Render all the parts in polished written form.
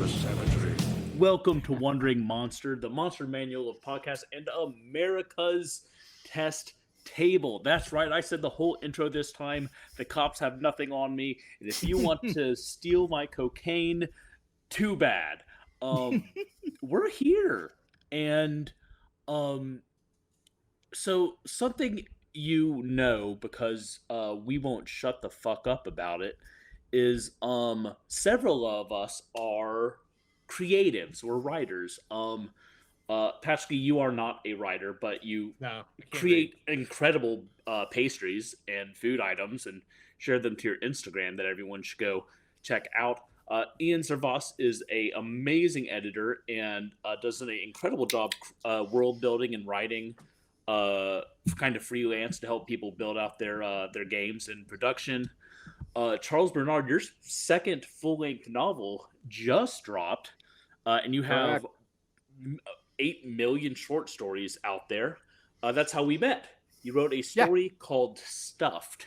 savagery. Welcome to Wandering Monster, the monster manual of podcasts and America's test table. That's right, I said the whole intro this time. The cops have nothing on me, and if you want to steal my cocaine, too bad. We're here, and so something you know, because we won't shut the fuck up about it, is several of us are creatives. We're writers. Patrick, you are not a writer, but you create incredible pastries and food items and share them to your Instagram that everyone should go check out. Ian Servas is an amazing editor and does an incredible job world building and writing kind of freelance to help people build out their games and production. Charles Bernard, your second full-length novel just dropped, and you have 8 million short stories out there. That's how we met. You wrote a story called Stuffed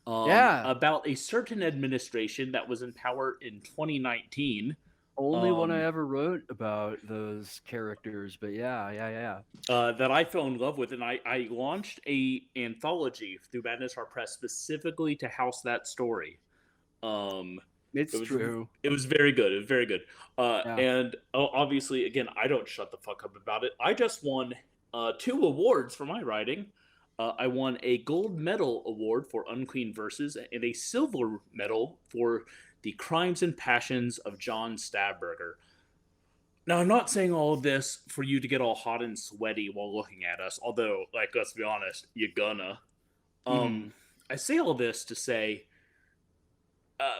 about a certain administration that was in power in 2019. Only one I ever wrote about those characters, but yeah. That I fell in love with, and I launched a anthology through Madness Heart Press specifically to house that story. It was very good. It was very good. And obviously, again, I don't shut the fuck up about it. I just won 2 awards for my writing. I won a gold medal award for Unclean Verses and a silver medal for The Crimes and Passions of John Stabberger. Now, I'm not saying all of this for you to get all hot and sweaty while looking at us, although, like, let's be honest, you're gonna. I say all this to say,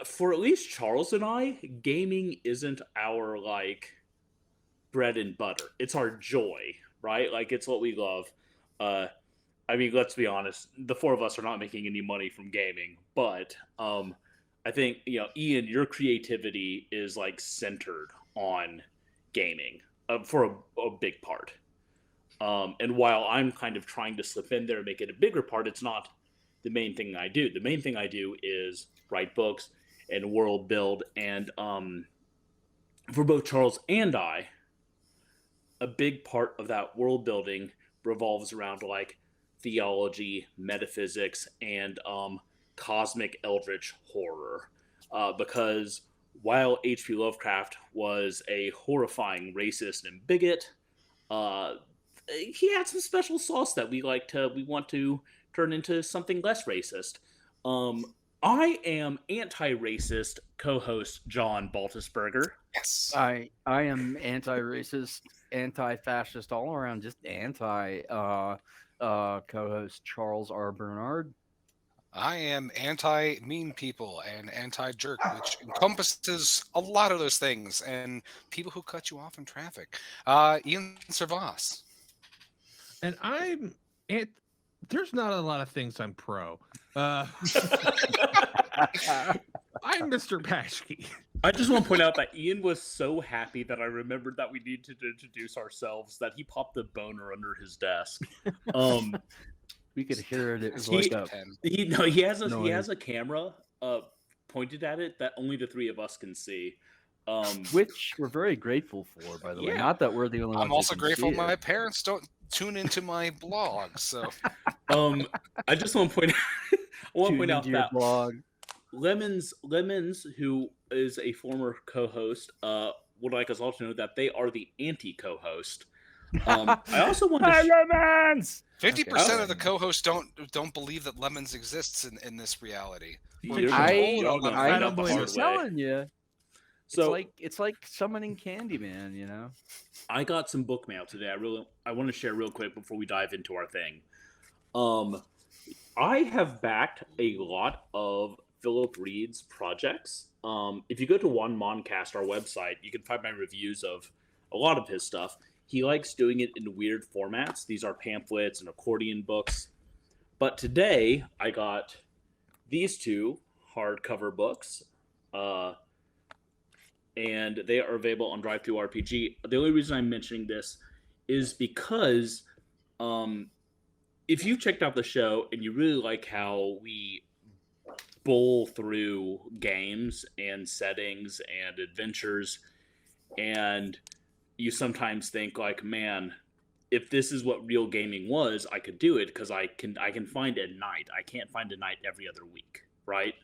for at least Charles and I, gaming isn't our, like, bread and butter. It's our joy, right? Like, it's what we love. I mean, let's be honest, the 4 of us are not making any money from gaming, but I think, Ian, your creativity is, like, centered on gaming for a big part. And while I'm kind of trying to slip in there and make it a bigger part, it's not the main thing I do. The main thing I do is write books and world build. And for both Charles and I, a big part of that world building revolves around, like, theology, metaphysics, and cosmic eldritch horror. Because while H.P. Lovecraft was a horrifying racist and bigot, he had some special sauce that we want to turn into something less racist. I am anti-racist co-host John Baltusberger. Yes. I am anti-racist, anti-fascist, all around, just anti co-host Charles R. Bernard. I am anti-mean people and anti-jerk, which encompasses a lot of those things, and people who cut you off in traffic. Ian Servas. And there's not a lot of things I'm pro. I'm Mr. Paschke. I just want to point out that Ian was so happy that I remembered that we needed to introduce ourselves that he popped the boner under his desk. We could hear it. It was he has a camera pointed at it that only the 3 of us can see. Which we're very grateful for, by the way. Not that we're the only ones. I'm also grateful my parents don't tune into my blog. So, I just want to point out that blog. Lemons, who is a former co-host, would like us all to know that they are the anti-co-host. I also want to Lemons. 50% of the co-hosts don't believe that lemons exists in this reality. I'm telling you. So it's like summoning Candyman, I got some book mail today. I want to share real quick before we dive into our thing. I have backed a lot of Philip Reed's projects. If you go to One Moncast, our website, you can find my reviews of a lot of his stuff. He likes doing it in weird formats. These are pamphlets and accordion books. But today, I got these 2 hardcover books. And they are available on DriveThruRPG. The only reason I'm mentioning this is because if you checked out the show and you really like how we bowl through games and settings and adventures, And you sometimes think like, man, if this is what real gaming was, I could do it because I can find a night. I can't find a night every other week, right?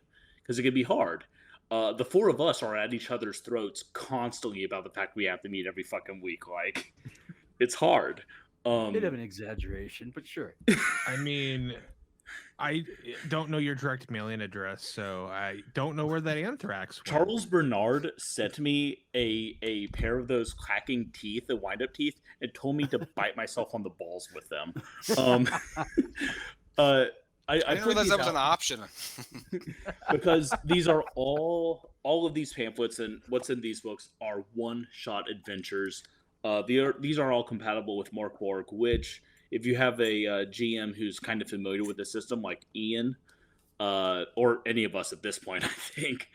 Because it could be hard. The four of us are at each other's throats constantly about the fact we have to meet every fucking week. Like, it's hard. Bit of an exaggeration, but sure. I mean, I don't know your direct mailing address, so I don't know where that anthrax went. Charles Bernard sent me a pair of those clacking teeth, the wind-up teeth, and told me to bite myself on the balls with them. I didn't realize that was an option. Because these are all of these pamphlets and what's in these books are one-shot adventures. These are all compatible with Mark Borg, which, if you have a GM who's kind of familiar with the system, like Ian, or any of us at this point, I think,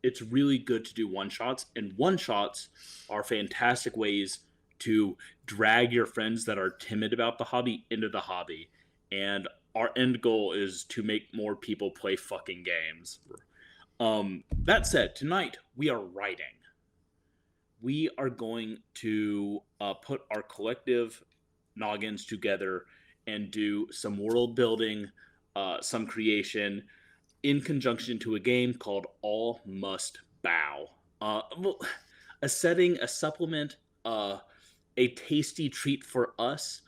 it's really good to do one-shots. And one-shots are fantastic ways to drag your friends that are timid about the hobby into the hobby. And our end goal is to make more people play fucking games. That said, tonight we are writing. We are going to put our collective noggins together and do some world building, some creation in conjunction to a game called All Must Bow. A setting, a supplement, a tasty treat for us.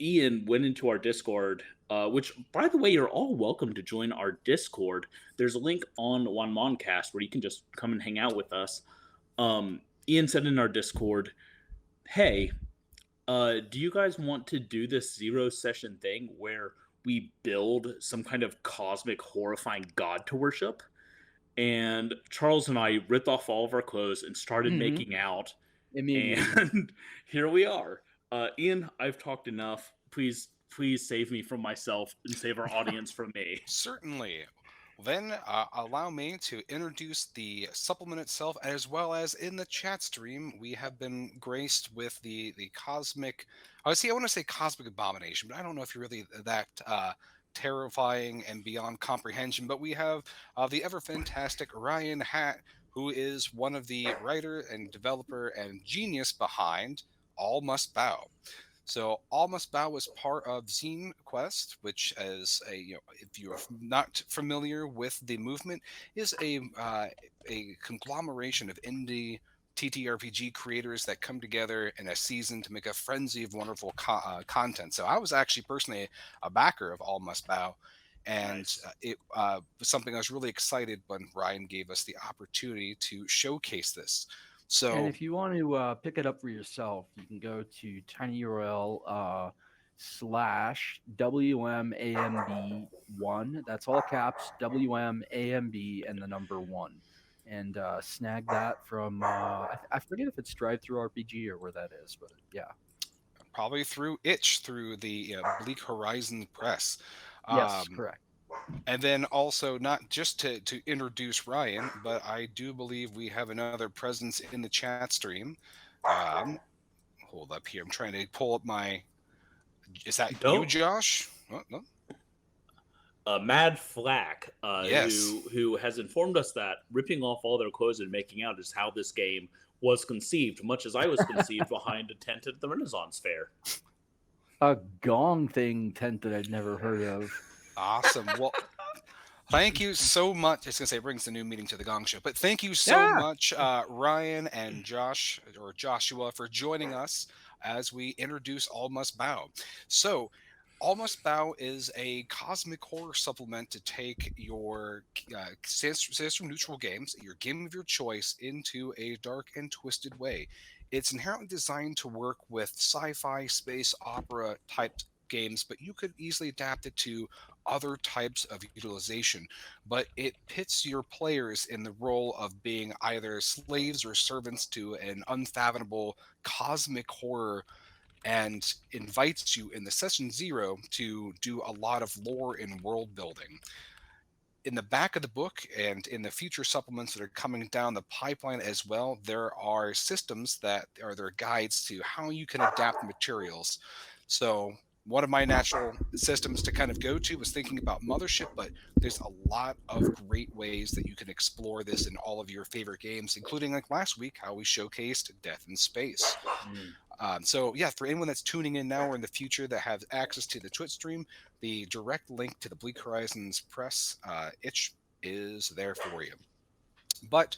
Ian went into our Discord, which, by the way, you're all welcome to join our Discord. There's a link on OneMoncast where you can just come and hang out with us. Ian said in our Discord, hey, do you guys want to do this 0 session thing where we build some kind of cosmic, horrifying god to worship? And Charles and I ripped off all of our clothes and started making out. And here we are. Ian, I've talked enough. Please save me from myself and save our audience from me. Certainly. Then allow me to introduce the supplement itself, as well as in the chat stream, we have been graced with the cosmic. I want to say cosmic abomination, but I don't know if you're really that terrifying and beyond comprehension. But we have the ever fantastic Ryan Hatt, who is one of the writer and developer and genius behind All Must Bow. So All Must Bow was part of Zine Quest, which, as if you're not familiar with the movement, is a conglomeration of indie TTRPG creators that come together in a season to make a frenzy of wonderful content. So I was actually personally a backer of All Must Bow, and Nice. It was something I was really excited when Ryan gave us the opportunity to showcase this. So, and if you want to pick it up for yourself, you can go to tinyurl /WMAMB1. That's all caps, WMAMB and the number 1. And snag that from, I forget if it's Drive-Thru RPG or where that is, but yeah. probably through through the Bleak Horizon Press. Yes, correct. And then also, not just to introduce Ryan, but I do believe we have another presence in the chat stream. Hold up here. I'm trying to pull up my. Is that you, Josh? No. Mad Flack, Yes. who has informed us that ripping off all their clothes and making out is how this game was conceived, much as I was conceived behind a tent at the Renaissance Fair. A gong thing tent that I'd never heard of. Awesome. Well, thank you so much. I was going to say, it brings the new meeting to the Gong Show, but thank you so much, Ryan and Josh, or Joshua, for joining us as we introduce All Must Bow. So, All Must Bow is a cosmic horror supplement to take your system neutral games, your game of your choice, into a dark and twisted way. It's inherently designed to work with sci-fi, space opera type games, but you could easily adapt it to other types of utilization. But it pits your players in the role of being either slaves or servants to an unfathomable cosmic horror, and invites you in the session 0 to do a lot of lore and world building. In the back of the book and in the future supplements that are coming down the pipeline as well, there are systems that are their guides to how you can adapt materials. So one of my natural systems to kind of go to was thinking about Mothership, but there's a lot of great ways that you can explore this in all of your favorite games, including like last week, how we showcased Death in Space. So yeah, for anyone that's tuning in now or in the future that has access to the Twitch stream, the direct link to the Bleak Horizons press itch is there for you. But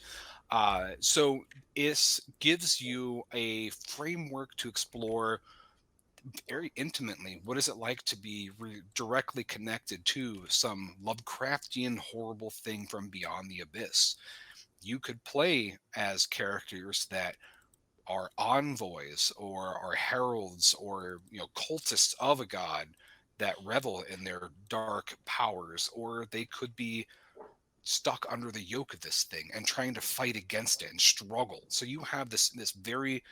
so it gives you a framework to explore very intimately what is it like to be directly connected to some Lovecraftian horrible thing from beyond the abyss. You could play as characters that are envoys or are heralds or cultists of a god that revel in their dark powers, or they could be stuck under the yoke of this thing and trying to fight against it and struggle. So you have this very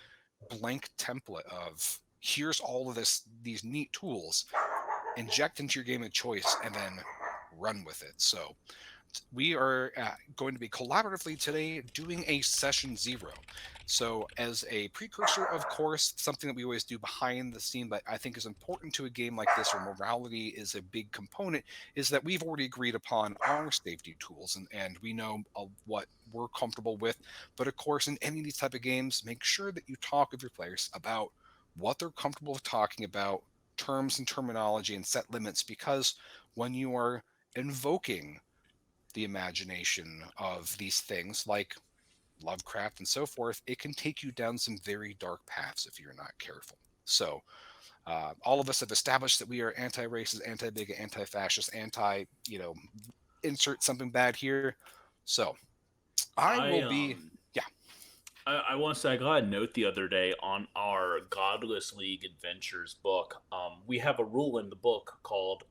blank template of here's all of these neat tools, inject into your game of choice, and then run with it. So we are going to be collaboratively today doing a session 0. So as a precursor, of course, something that we always do behind the scene, but I think is important to a game like this where morality is a big component, is that we've already agreed upon our safety tools and we know what we're comfortable with. But of course, in any of these type of games, make sure that you talk with your players about what they're comfortable with talking about, terms and terminology, and set limits, because when you are invoking the imagination of these things like Lovecraft and so forth, it can take you down some very dark paths if you're not careful. So all of us have established that we are anti-racist, anti-bigot, anti-fascist, insert something bad here. So I will be, yeah. I want to say I got a note the other day on our Godless League Adventures book. We have a rule in the book called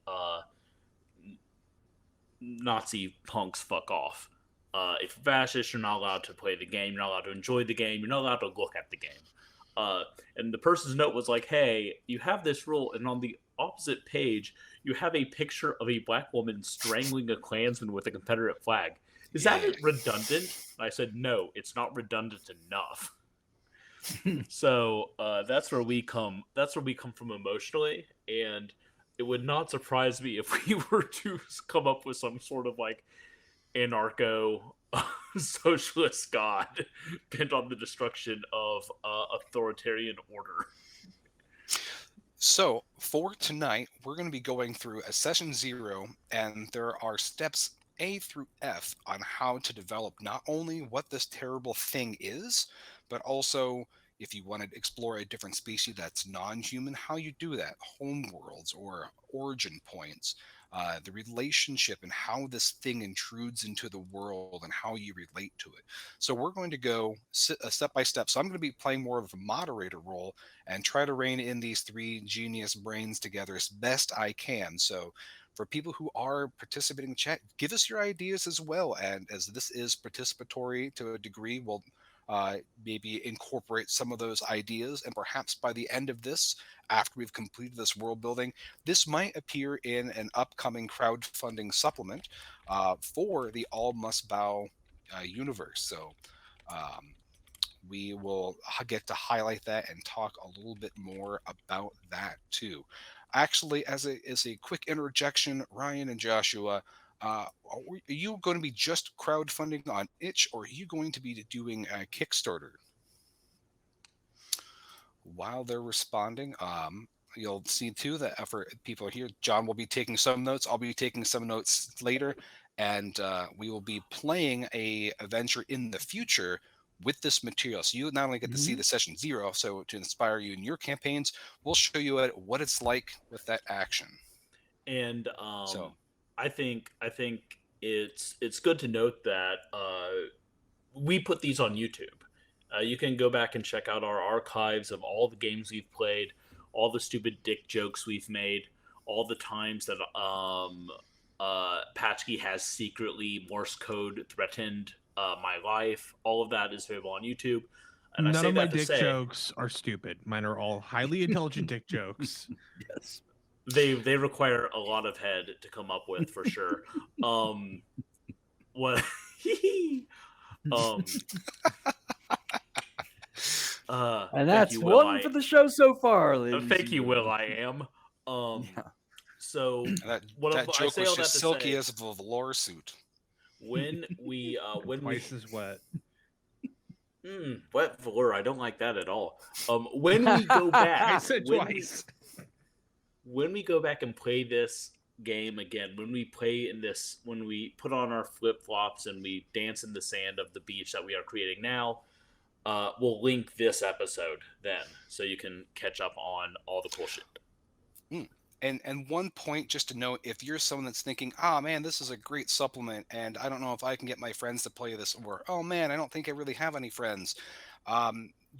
Nazi punks fuck off. If you're fascist, you're not allowed to play the game. You're not allowed to enjoy the game. You're not allowed to look at the game. And the person's note was like, hey, you have this rule, and on the opposite page, you have a picture of a black woman strangling a Klansman with a Confederate flag. Is that redundant? I said, no, it's not redundant enough. So that's where we come. That's where we come from emotionally, and it would not surprise me if we were to come up with some sort of like anarcho socialist god bent on the destruction of authoritarian order. So for tonight, we're going to be going through a session 0, and there are steps A through F on how to develop not only what this terrible thing is, but also if you want to explore a different species that's non-human, how you do that, home worlds or origin points, the relationship and how this thing intrudes into the world and how you relate to it. So we're going to go step by step. So I'm going to be playing more of a moderator role and try to rein in these 3 genius brains together as best I can. So for people who are participating in chat, give us your ideas as well. And as this is participatory to a degree, we'll maybe incorporate some of those ideas. And perhaps by the end of this, after we've completed this world building, this might appear in an upcoming crowdfunding supplement for the All Must Bow universe. So we will get to highlight that and talk a little bit more about that too. Actually, as a quick interjection, Ryan and Joshua, are you going to be just crowdfunding on itch, or are you going to be doing a Kickstarter? While they're responding, you'll see too that for people here, John will be taking some notes. I'll be taking some notes later, and we will be playing a adventure in the future with this material. So you not only get to see the session 0, so to inspire you in your campaigns, we'll show you what it's like with that action. And I think it's good to note that we put these on YouTube. You can go back and check out our archives of all the games we've played, all the stupid dick jokes we've made, all the times that Patchkey has secretly Morse code threatened my life. All of that is available on YouTube. And None of my dick jokes are stupid. Mine are all highly intelligent dick jokes. Yes. They require a lot of head to come up with, for sure. What? And that's one for the show so far, ladies. Thank you, Will. I am. Yeah. So That what that I joke say was all that just to silky say, as a velour suit. when we Twice as wet. wet velour, I don't like that at all. When we go back, I said twice. When we go back and play this game again, when we play in this, when we put on our flip flops and we dance in the sand of the beach that we are creating now, we'll link this episode then, so you can catch up on all the cool shit. And one point just to note, if you're someone that's thinking, oh man, this is a great supplement, and I don't know if I can get my friends to play this, or oh man, I don't think I really have any friends.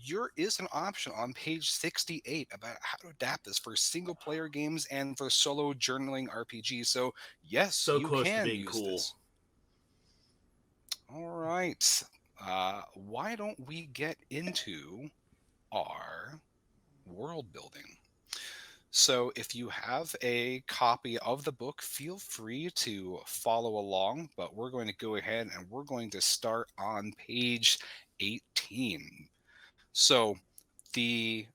There is an option on page 68 about how to adapt this for single player games and for solo journaling RPG. So yes, So you close to can being use cool. this. All right. Why don't we get into our world building? So, if you have a copy of the book, feel free to follow along. But we're going to go ahead and we're going to start on page 18. So, the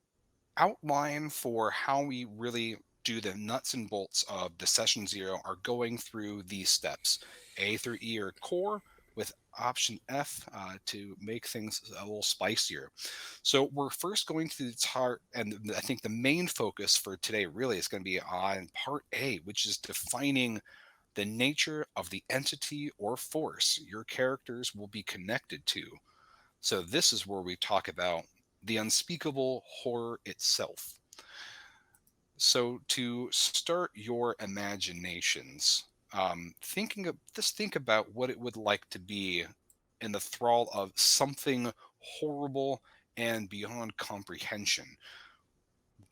outline for how we really do the nuts and bolts of the session zero are going through these steps. A through E are core, with option F to make things a little spicier. So we're first going through the chart, and I think the main focus for today really is going to be on part A, which is defining the nature of the entity or force your characters will be connected to. So this is where we talk about the unspeakable horror itself. So to start your imaginations, think about what it would like to be in the thrall of something horrible and beyond comprehension.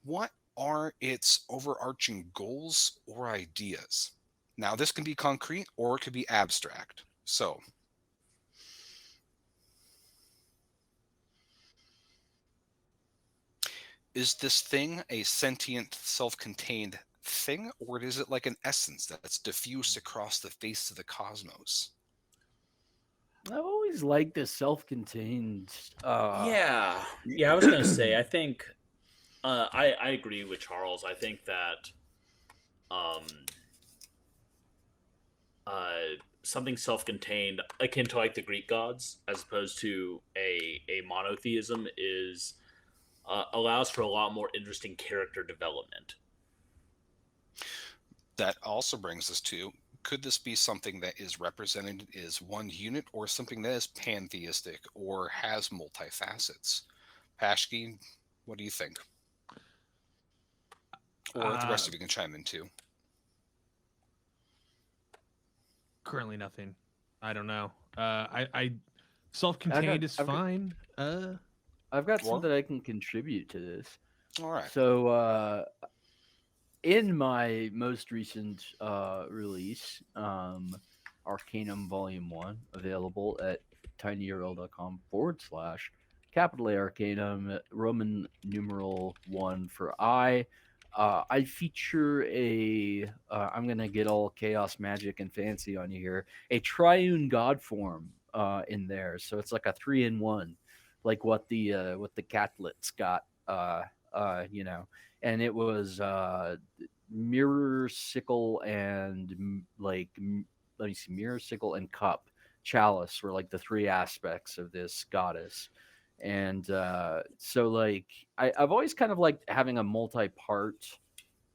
What are its overarching goals or ideas? Now, this can be concrete or it could be abstract. So, is this thing a sentient, self contained thing, or is it like an essence that's diffused across the face of the cosmos? I've always liked the self-contained. Yeah, I was gonna say, I think I agree with Charles. I think that um, something self-contained, akin to like the Greek gods, as opposed to a monotheism, is allows for a lot more interesting character development. That also brings us to, could this be something that is represented as one unit or something that is pantheistic or has multifacets? Pashki, what do you think? Or the rest of you can chime in too. Currently nothing. I don't know. I self-contained is fine. I've got something I can contribute to this. All right. So, in my most recent release, Arcanum Volume 1, available at tinyurl.com/capital A Arcanum, Roman numeral 1 for I. I feature I'm going to get all chaos magic and fancy on you here, a triune god form in there. So it's like a 3-in-1, like what the Catlets got, and it was mirror, sickle, and let me see, mirror, sickle, and cup. Chalice were like the three aspects of this goddess. And so like I've always kind of liked having a multi-part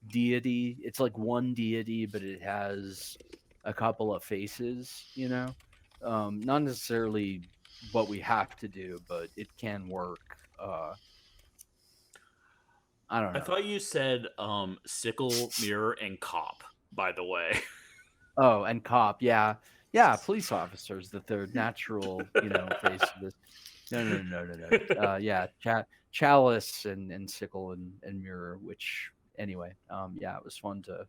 deity. It's like one deity, but it has a couple of faces, not necessarily what we have to do, but it can work. I don't know. I thought you said sickle, mirror, and cop, by the way. Oh, and cop, yeah, police officers, the third natural, face of this. No. Yeah, chalice and sickle and mirror. Which anyway, yeah, it was fun to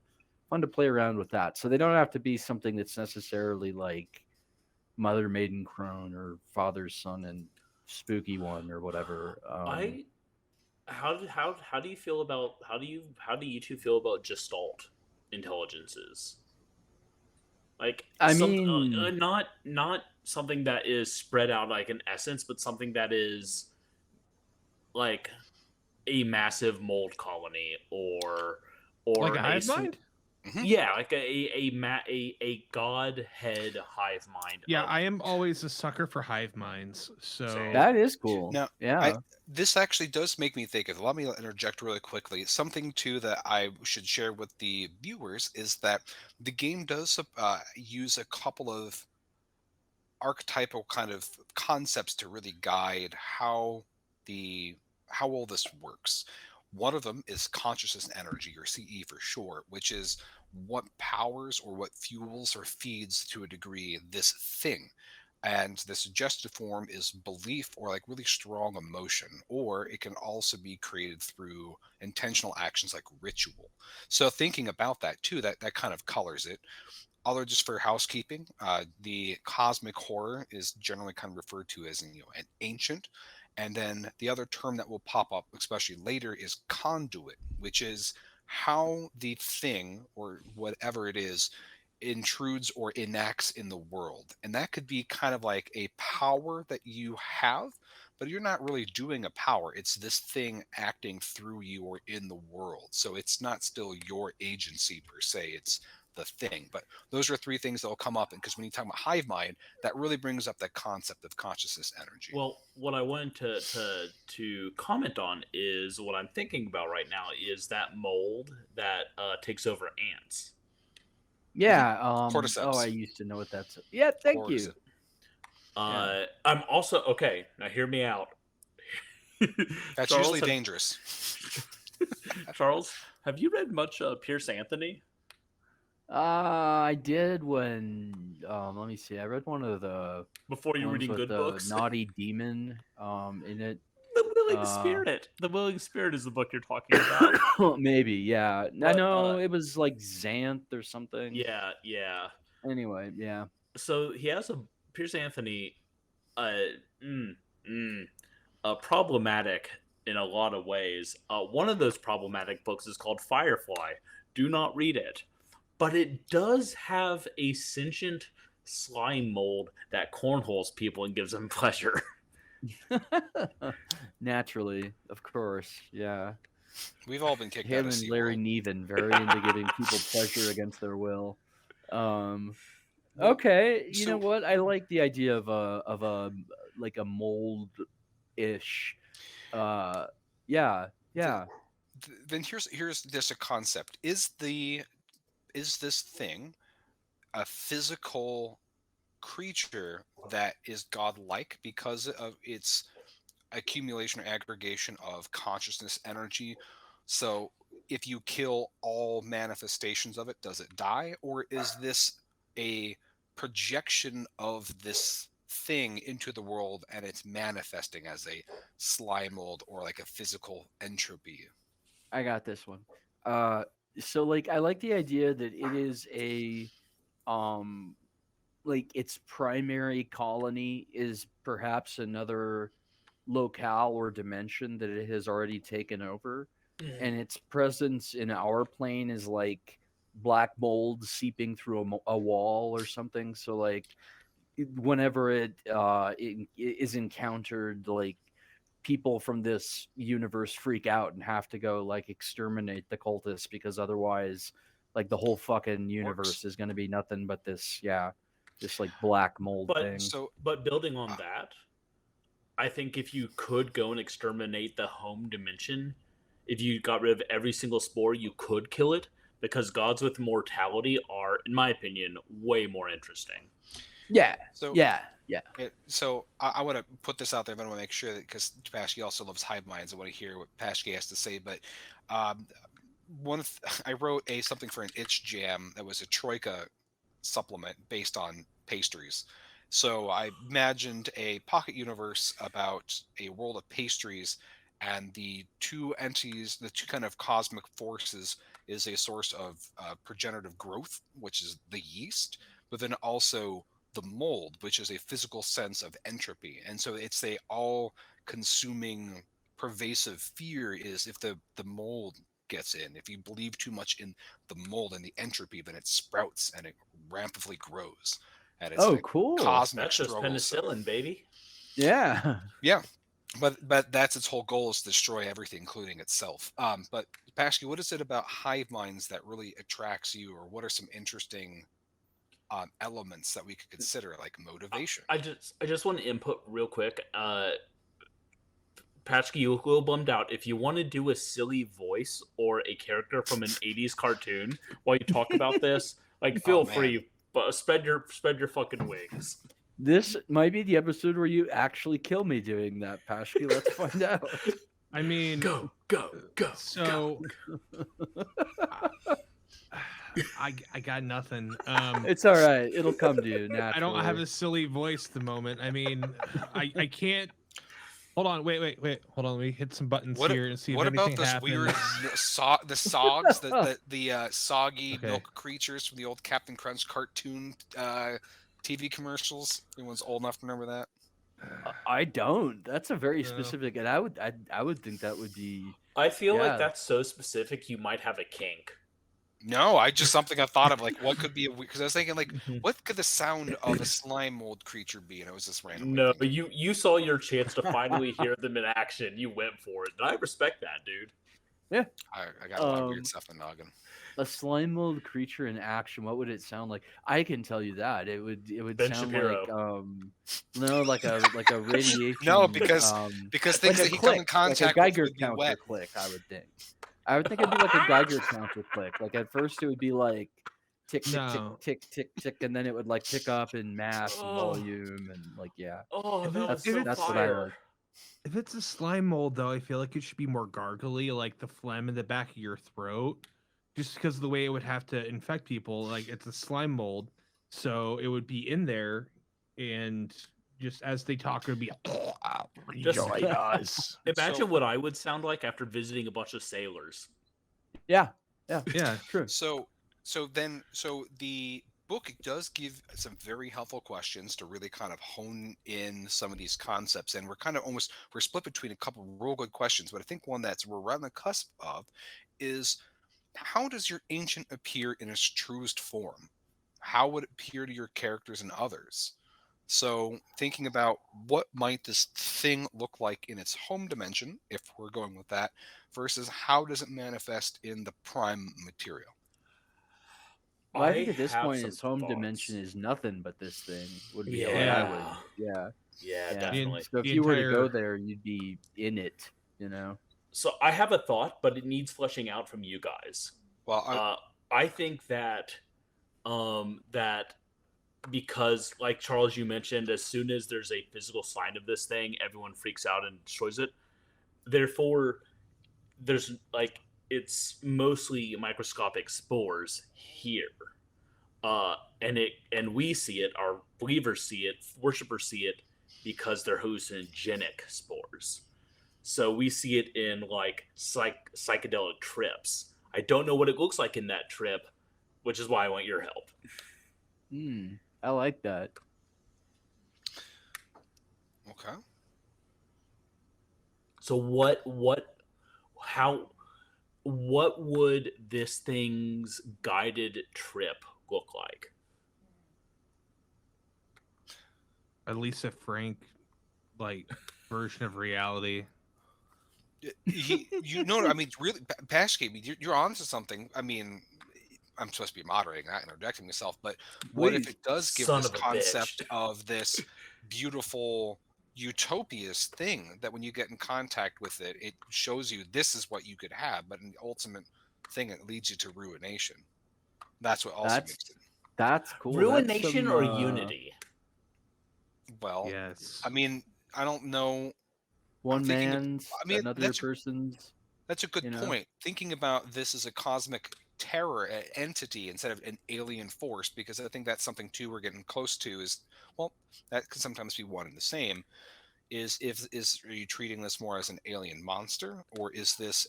play around with that. So they don't have to be something that's necessarily like Mother Maiden Crone or Father Son and Spooky One or whatever. How do you feel about how do you two feel about Gestalt intelligences? Like, I mean, not something that is spread out like an essence, but something that is like a massive mold colony, or or Like a hive mind? Yeah, like a god head hive mind. Yeah, I am always a sucker for hive minds. So Same. That is cool. Now, Yeah. this actually does make me think of. Let me interject really quickly. Something too that I should share with the viewers is that the game does use a couple of archetypal kind of concepts to really guide the how all this works. One of them is consciousness energy, or CE for short, which is what powers or what fuels or feeds to a degree this thing. And the suggested form is belief or like really strong emotion, or it can also be created through intentional actions like ritual. So thinking about that too, that kind of colors it. Although just for housekeeping, the cosmic horror is generally kind of referred to as an ancient, and then the other term that will pop up, especially later, is conduit, which is how the thing or whatever it is intrudes or enacts in the world, and that could be kind of like a power that you have, but you're not really doing a power. It's this thing acting through you or in the world, so it's not still your agency per se. It's the thing. But those are three things that will come up, because when you talk about hive mind, that really brings up that concept of consciousness energy. Well, what I wanted to comment on is what I'm thinking about right now is that mold that takes over ants. Yeah. Cordyceps. Oh, I used to know what that's. Yeah. Thank you. Cordyceps. I'm also okay. Now hear me out. That's Charles, usually dangerous. Charles, have you read much Pierce Anthony? I did when let me see. I read one of the Before you ones reading with good the books. naughty demon in it. The Willing Spirit. The Willing Spirit is the book you're talking about. Maybe, yeah. I But, know it was like Xanth or something. Yeah. Anyway, yeah. So he has a Pierce Anthony problematic in a lot of ways. One of those problematic books is called Firefly. Do not read it. But it does have a sentient slime mold that cornholes people and gives them pleasure. Naturally, of course, yeah. We've all been kicked Him out of and Larry SeaWorld. Niven very into giving people pleasure against their will. Okay, you know what? I like the idea of a like a mold ish. Yeah. Then here's this a concept. Is this thing a physical creature that is godlike because of its accumulation or aggregation of consciousness energy? So if you kill all manifestations of it, does it die? Or is this a projection of this thing into the world and it's manifesting as a slime mold or like a physical entropy? I got this one. So like I like the idea that it is a um like its primary colony is perhaps another locale or dimension that it has already taken over, and its presence in our plane is like black mold seeping through a wall or something. So like whenever it is encountered, like people from this universe freak out and have to go like exterminate the cultists, because otherwise like the whole fucking universe is going to be nothing but this like black mold thing. But building on that, I think if you could go and exterminate the home dimension, if you got rid of every single spore, you could kill it, because gods with mortality are, in my opinion, way more interesting. Yeah. So So I want to put this out there, but I want to make sure that, because Pashke also loves hive minds, I want to hear what Pashke has to say. But I wrote something for an Itch Jam that was a Troika supplement based on pastries. So I imagined a pocket universe about a world of pastries, and the two entities, the two kind of cosmic forces, is a source of progenitive growth, which is the yeast, but then also the mold, which is a physical sense of entropy. And so it's a all-consuming, pervasive fear is if the mold gets in. If you believe too much in the mold and the entropy, then it sprouts and it rampantly grows. And it's cool. cosmic That's just struggle. penicillin, baby. Yeah. Yeah. But that's its whole goal, is to destroy everything, including itself. But Pashki, what is it about hive minds that really attracts you, or what are some interesting elements that we could consider, like motivation? I just want to input real quick. Patchkey, you look a little bummed out. If you want to do a silly voice or a character from an '80s cartoon while you talk about this, like feel Oh, man. free, but spread your fucking wings. This might be the episode where you actually kill me doing that, Pashki. Let's find out. I mean, Go. so I got nothing. It's all right. It'll come to you naturally. I don't have a silly voice at the moment. I mean, I can't. Hold on, wait. Hold on, let me hit some buttons here and see What if about anything those happens. weird the sogs, the soggy Okay. milk creatures from the old Captain Crunch cartoon TV commercials? Anyone's old enough to remember that? I don't. That's a very No. specific, and I would think that would be. I feel Yeah. like that's so specific. You might have a kink. No, something I thought of, like what could be because I was thinking, like, what could the sound of a slime mold creature be? And it was just random. No, you saw your chance to finally hear them in action. You went for it, and I respect that, dude. I got a lot of weird stuff in the noggin. A slime mold creature in action. What would it sound like? I can tell you that it would Ben sound Shapiro. like a radiation. No, because things like that a he click, come in contact like a with Geiger would be counter wet. click. I would think. It'd be like a Geiger counter click. Like at first it would be like tick tick No. tick tick tick tick, and then it would like tick up in mass and Oh. volume and like yeah. Oh, If that it's- was so that's what I fire. like. If it's a slime mold, though, I feel like it should be more gargly, like the phlegm in the back of your throat, just because of the way it would have to infect people. Like it's a slime mold, so it would be in there, and just as they talk, it would be. Just- Join us. Imagine So- what I would sound like after visiting a bunch of sailors. Yeah, Yeah. true. So the book does give some very helpful questions to really kind of hone in some of these concepts, and we're split between a couple of real good questions, but I think one we're right on the cusp of is, how does your ancient appear in its truest form? How would it appear to your characters and others? So thinking about what might this thing look like in its home dimension, if we're going with that, versus how does it manifest in the prime material? Well, I think at this have point, some its home thoughts. dimension is nothing but this thing. Would be Yeah. what I would. Yeah. Yeah, Yeah. definitely. So if The you were to go entire- there, you'd be in it. You know. So I have a thought, but it needs fleshing out from you guys. Well, I think that that because, like Charles, you mentioned, as soon as there's a physical sign of this thing, everyone freaks out and destroys it. Therefore, there's like it's mostly microscopic spores here, and we see it. Our believers see it. Worshippers see it because they're hallucinogenic spores. So we see it in like psychedelic trips. I don't know what it looks like in that trip, which is why I want your help. I like that. okay. So what would this thing's guided trip look like? At least a Frank, like, version of reality. I mean, really, Pashke, you're on to something. I mean, I'm supposed to be moderating, not interjecting myself, but what if Please. it does give Son this of a concept bitch. of this beautiful utopias thing that when you get in contact with it, it shows you this is what you could have, but in the ultimate thing, it leads you to ruination. That's what also makes it. That's cool. Ruination That's or some, unity? Well, Yes. I mean, I don't know. One thinking of- man's, I mean, another that's- person's. That's a good You know? point. Thinking about this as a cosmic terror entity instead of an alien force, because I think that's something too we're getting close to. Is well, that can sometimes be one and the same. Are you treating this more as an alien monster, or is this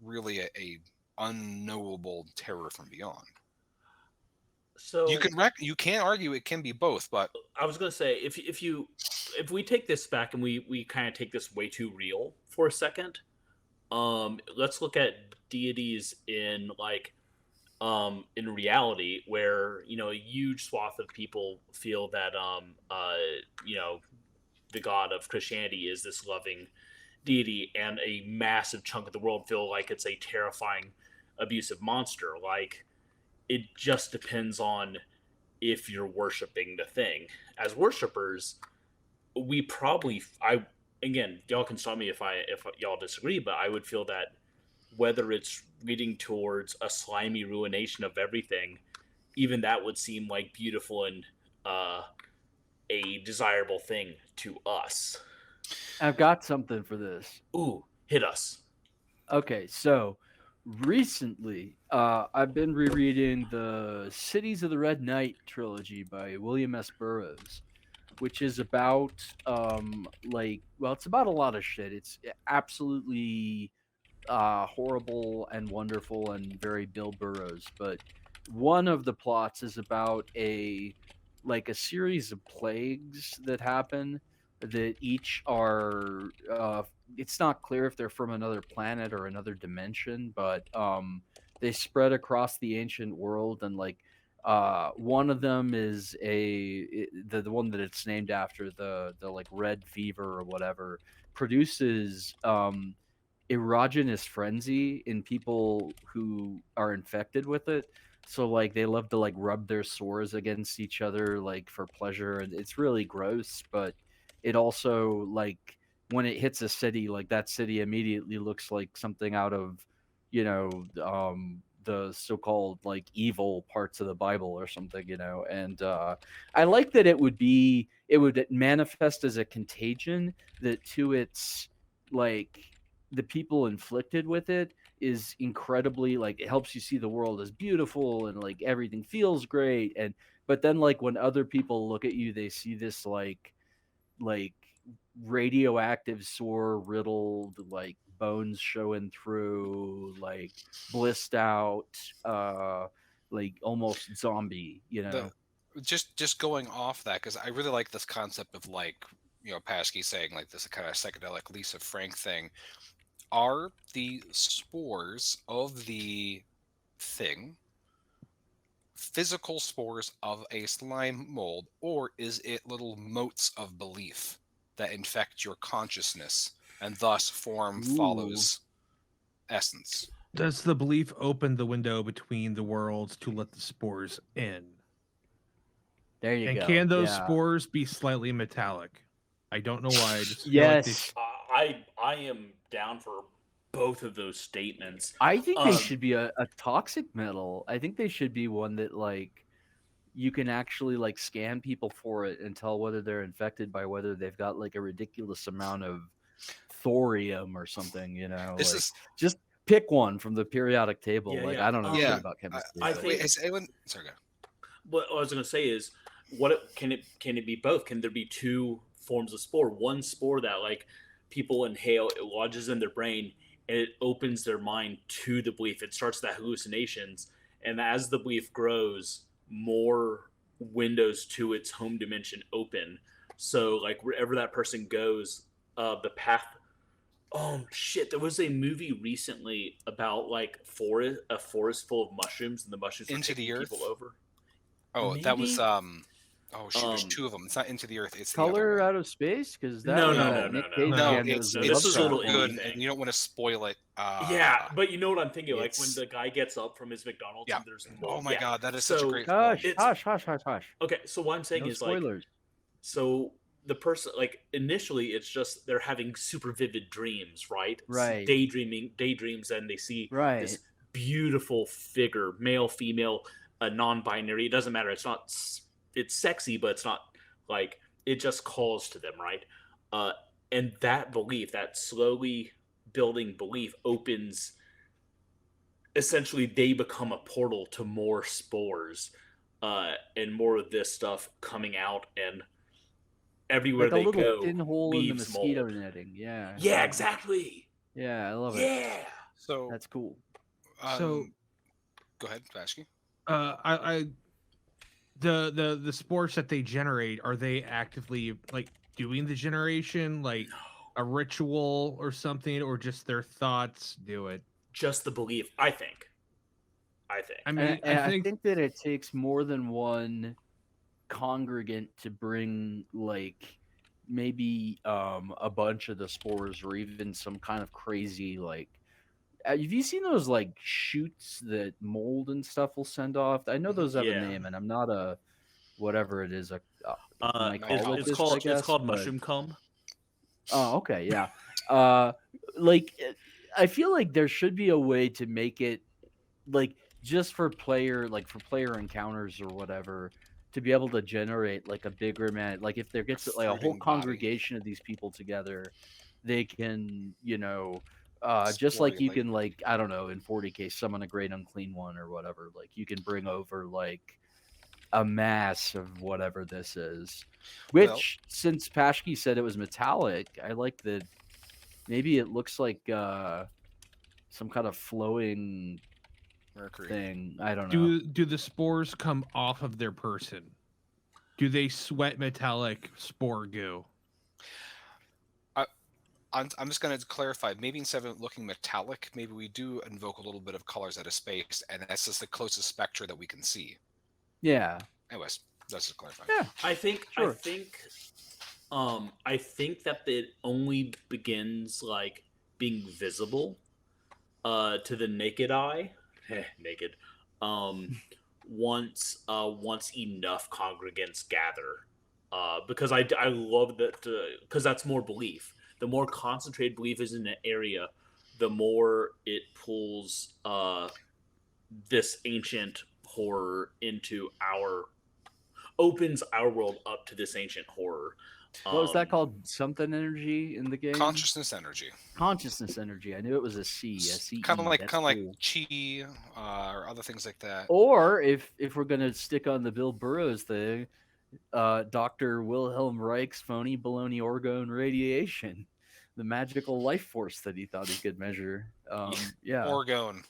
really a unknowable terror from beyond? So You can argue it can be both, but I was gonna say if we take this back and we kind of take this way too real for a second, let's look at deities in in reality, where a huge swath of people feel that the God of Christianity is this loving deity, and a massive chunk of the world feel like it's a terrifying, abusive monster. Like, it just depends on if you're worshiping the thing. As worshipers, we probably, again, y'all can stop me if y'all disagree, but I would feel that whether it's leading towards a slimy ruination of everything, even that would seem like beautiful and a desirable thing to us. I've got something for this. Ooh, hit us. Okay, so recently, I've been rereading the Cities of the Red Knight trilogy by William S. Burroughs, which is about, it's about a lot of shit. It's absolutely horrible and wonderful and very Bill Burroughs. But one of the plots is about a series of plagues that happen that each are it's not clear if they're from another planet or another dimension, but they spread across the ancient world, and one of them is the one that it's named after, the like red fever or whatever, produces erogenous frenzy in people who are infected with it. So they love to rub their sores against each other for pleasure, and it's really gross. But it also when it hits a city, that city immediately looks like something out of the so-called evil parts of the Bible or something, and I like that it would manifest as a contagion that to its the people inflicted with it is incredibly it helps you see the world as beautiful and everything feels great. And but then when other people look at you, they see this like radioactive sore riddled bones showing through blissed out almost zombie, Just going off that, because I really like this concept of Paschke saying this kind of psychedelic Lisa Frank thing. Are the spores of the thing physical spores of a slime mold, or is it little motes of belief that infect your consciousness and thus form follows essence? Does the belief open the window between the worlds to let the spores in? There you and go. Can those spores be slightly metallic? I don't know why. I just feel yes. I am down for both of those statements. I think they should be a toxic metal. I think they should be one that you can actually scan people for it and tell whether they're infected by whether they've got a ridiculous amount of thorium or something. This is just pick one from the periodic table. Yeah. I don't know shit about chemistry. I think. Has anyone? Sorry, go. What I was going to say is, can it be both? Can there be two forms of spore? One spore that people inhale, it lodges in their brain, and it opens their mind to the belief. It starts that hallucinations, and as the belief grows, more windows to its home dimension open. So wherever that person goes, the path. Oh shit! There was a movie recently about a forest full of mushrooms, and the mushrooms were Into the taking Earth? people over. Oh, Maybe? that was Oh shoot, there's two of them. It's not Into the Earth. It's the other Color one. Out of Space, because that No. It's a little good, indie and you don't want to spoil it. Yeah, but you know what I'm thinking? When the guy gets up from his McDonald's, and there's mold. Oh my god, that is so, such a great Hush. Okay, so what I'm saying No is spoilers. so the person initially it's just they're having super vivid dreams, right? Right. Daydreams, and they see this beautiful figure, male, female, non-binary. It doesn't matter. It's sexy, but it's not it just calls to them, right? And that belief, that slowly building belief, opens. Essentially, they become a portal to more spores, and more of this stuff coming out, and everywhere they go, thin hole in the leaves mosquito mold. netting. Yeah. Yeah, exactly. Yeah, I love it. Yeah. So that's cool. Go ahead, Paschke. The spores that they generate, are they actively doing the generation, a ritual or something, or just their thoughts do it? Just the belief, I think. I mean, I think that it takes more than one congregant to bring maybe a bunch of the spores, or even some kind of crazy like. Have you seen those like shoots that mold and stuff will send off? I know those have a Yeah. name, and I'm not a whatever it is a It's mycologist, I guess. called but- mushroom comb. Oh, okay, yeah. Like I feel like there should be a way to make it like just for player encounters or whatever, to be able to generate like a bigger man, like if there gets like a whole Fruiting body. congregation of these people together, they can, just like you Sporulate. can, like, I don't know, in 40k summon a great unclean one or whatever, like you can bring over like a mass of whatever this is, which Well- since Pashki said it was metallic, I like that maybe it looks like some kind of flowing Mercury. thing. I don't know. Do the spores come off of their person? Do they sweat metallic spore goo? I'm just going to clarify. Maybe instead of looking metallic, maybe we do invoke a little bit of colors out of space, and that's just the closest spectra that we can see. Yeah. Anyways, that's just clarifying. Yeah. I think Sure. I think that it only begins like being visible to the naked eye. Naked. Once enough congregants gather. Because I love that, because that's more belief. The more concentrated belief is in an area, the more it pulls this ancient horror opens our world up to this ancient horror. What was that called? Something energy in the game? Consciousness energy. Consciousness energy. I knew it was a C. Kind of like That's like cool. chi or other things like that. Or if we're gonna stick on the Bill Burroughs thing, Dr. Wilhelm Reich's phony baloney orgone radiation, the magical life force that he thought he could measure. Yeah. Orgone.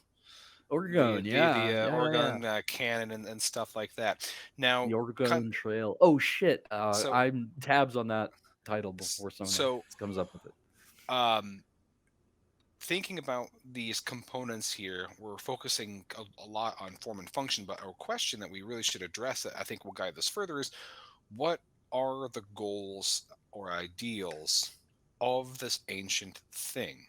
Orgone, The yeah. Orgone cannon and stuff like that. Now, The Orgone Trail. Oh shit! So- I'm tabs on that title before someone so- else comes up with it. Thinking about these components here, we're focusing a lot on form and function, but a question that we really should address that I think will guide this further is, what are the goals or ideals of this ancient thing?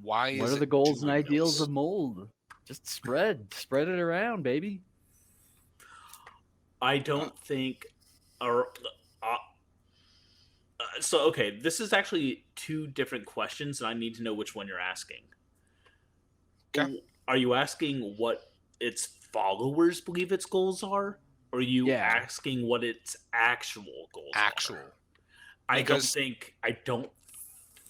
Why is What are it the goals and doing ideals this? of mold? Just spread it around, baby. I don't think, so okay, this is actually two different questions, and I need to know which one you're asking. Okay. Are you asking what its followers believe its goals are, or are you Yeah. asking what its actual goals Actual. are? I Because- don't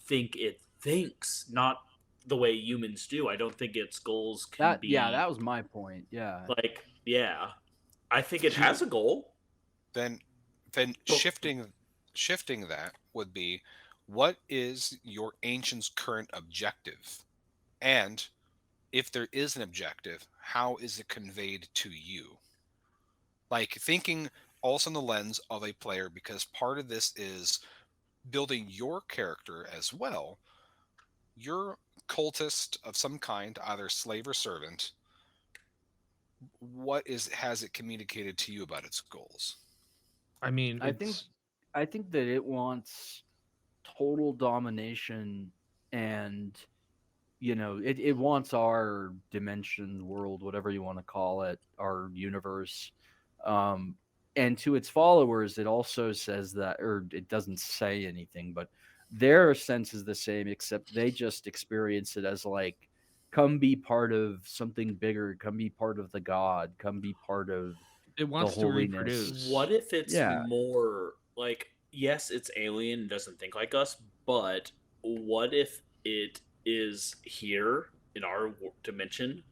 think it thinks, not the way humans do. I don't think its goals can be. Yeah, that was my point. Yeah. like, yeah. I think it has a goal. Then But- shifting that would be, what is your ancient's current objective? And if there is an objective, how is it conveyed to you? Like, thinking also in the lens of a player, because part of this is building your character as well. You're cultist of some kind, either slave or servant. What has it communicated to you about its goals? I mean, I think that it wants total domination, and it wants our dimension, world, whatever you want to call it, our universe. And to its followers, it also says that, or it doesn't say anything, but their sense is the same, except they just experience it as like, come be part of something bigger, come be part of the god, come be part of it wants to holiness. reproduce. What if it's Yeah. more like, yes, it's alien, doesn't think like us, but what if it is here in our dimension,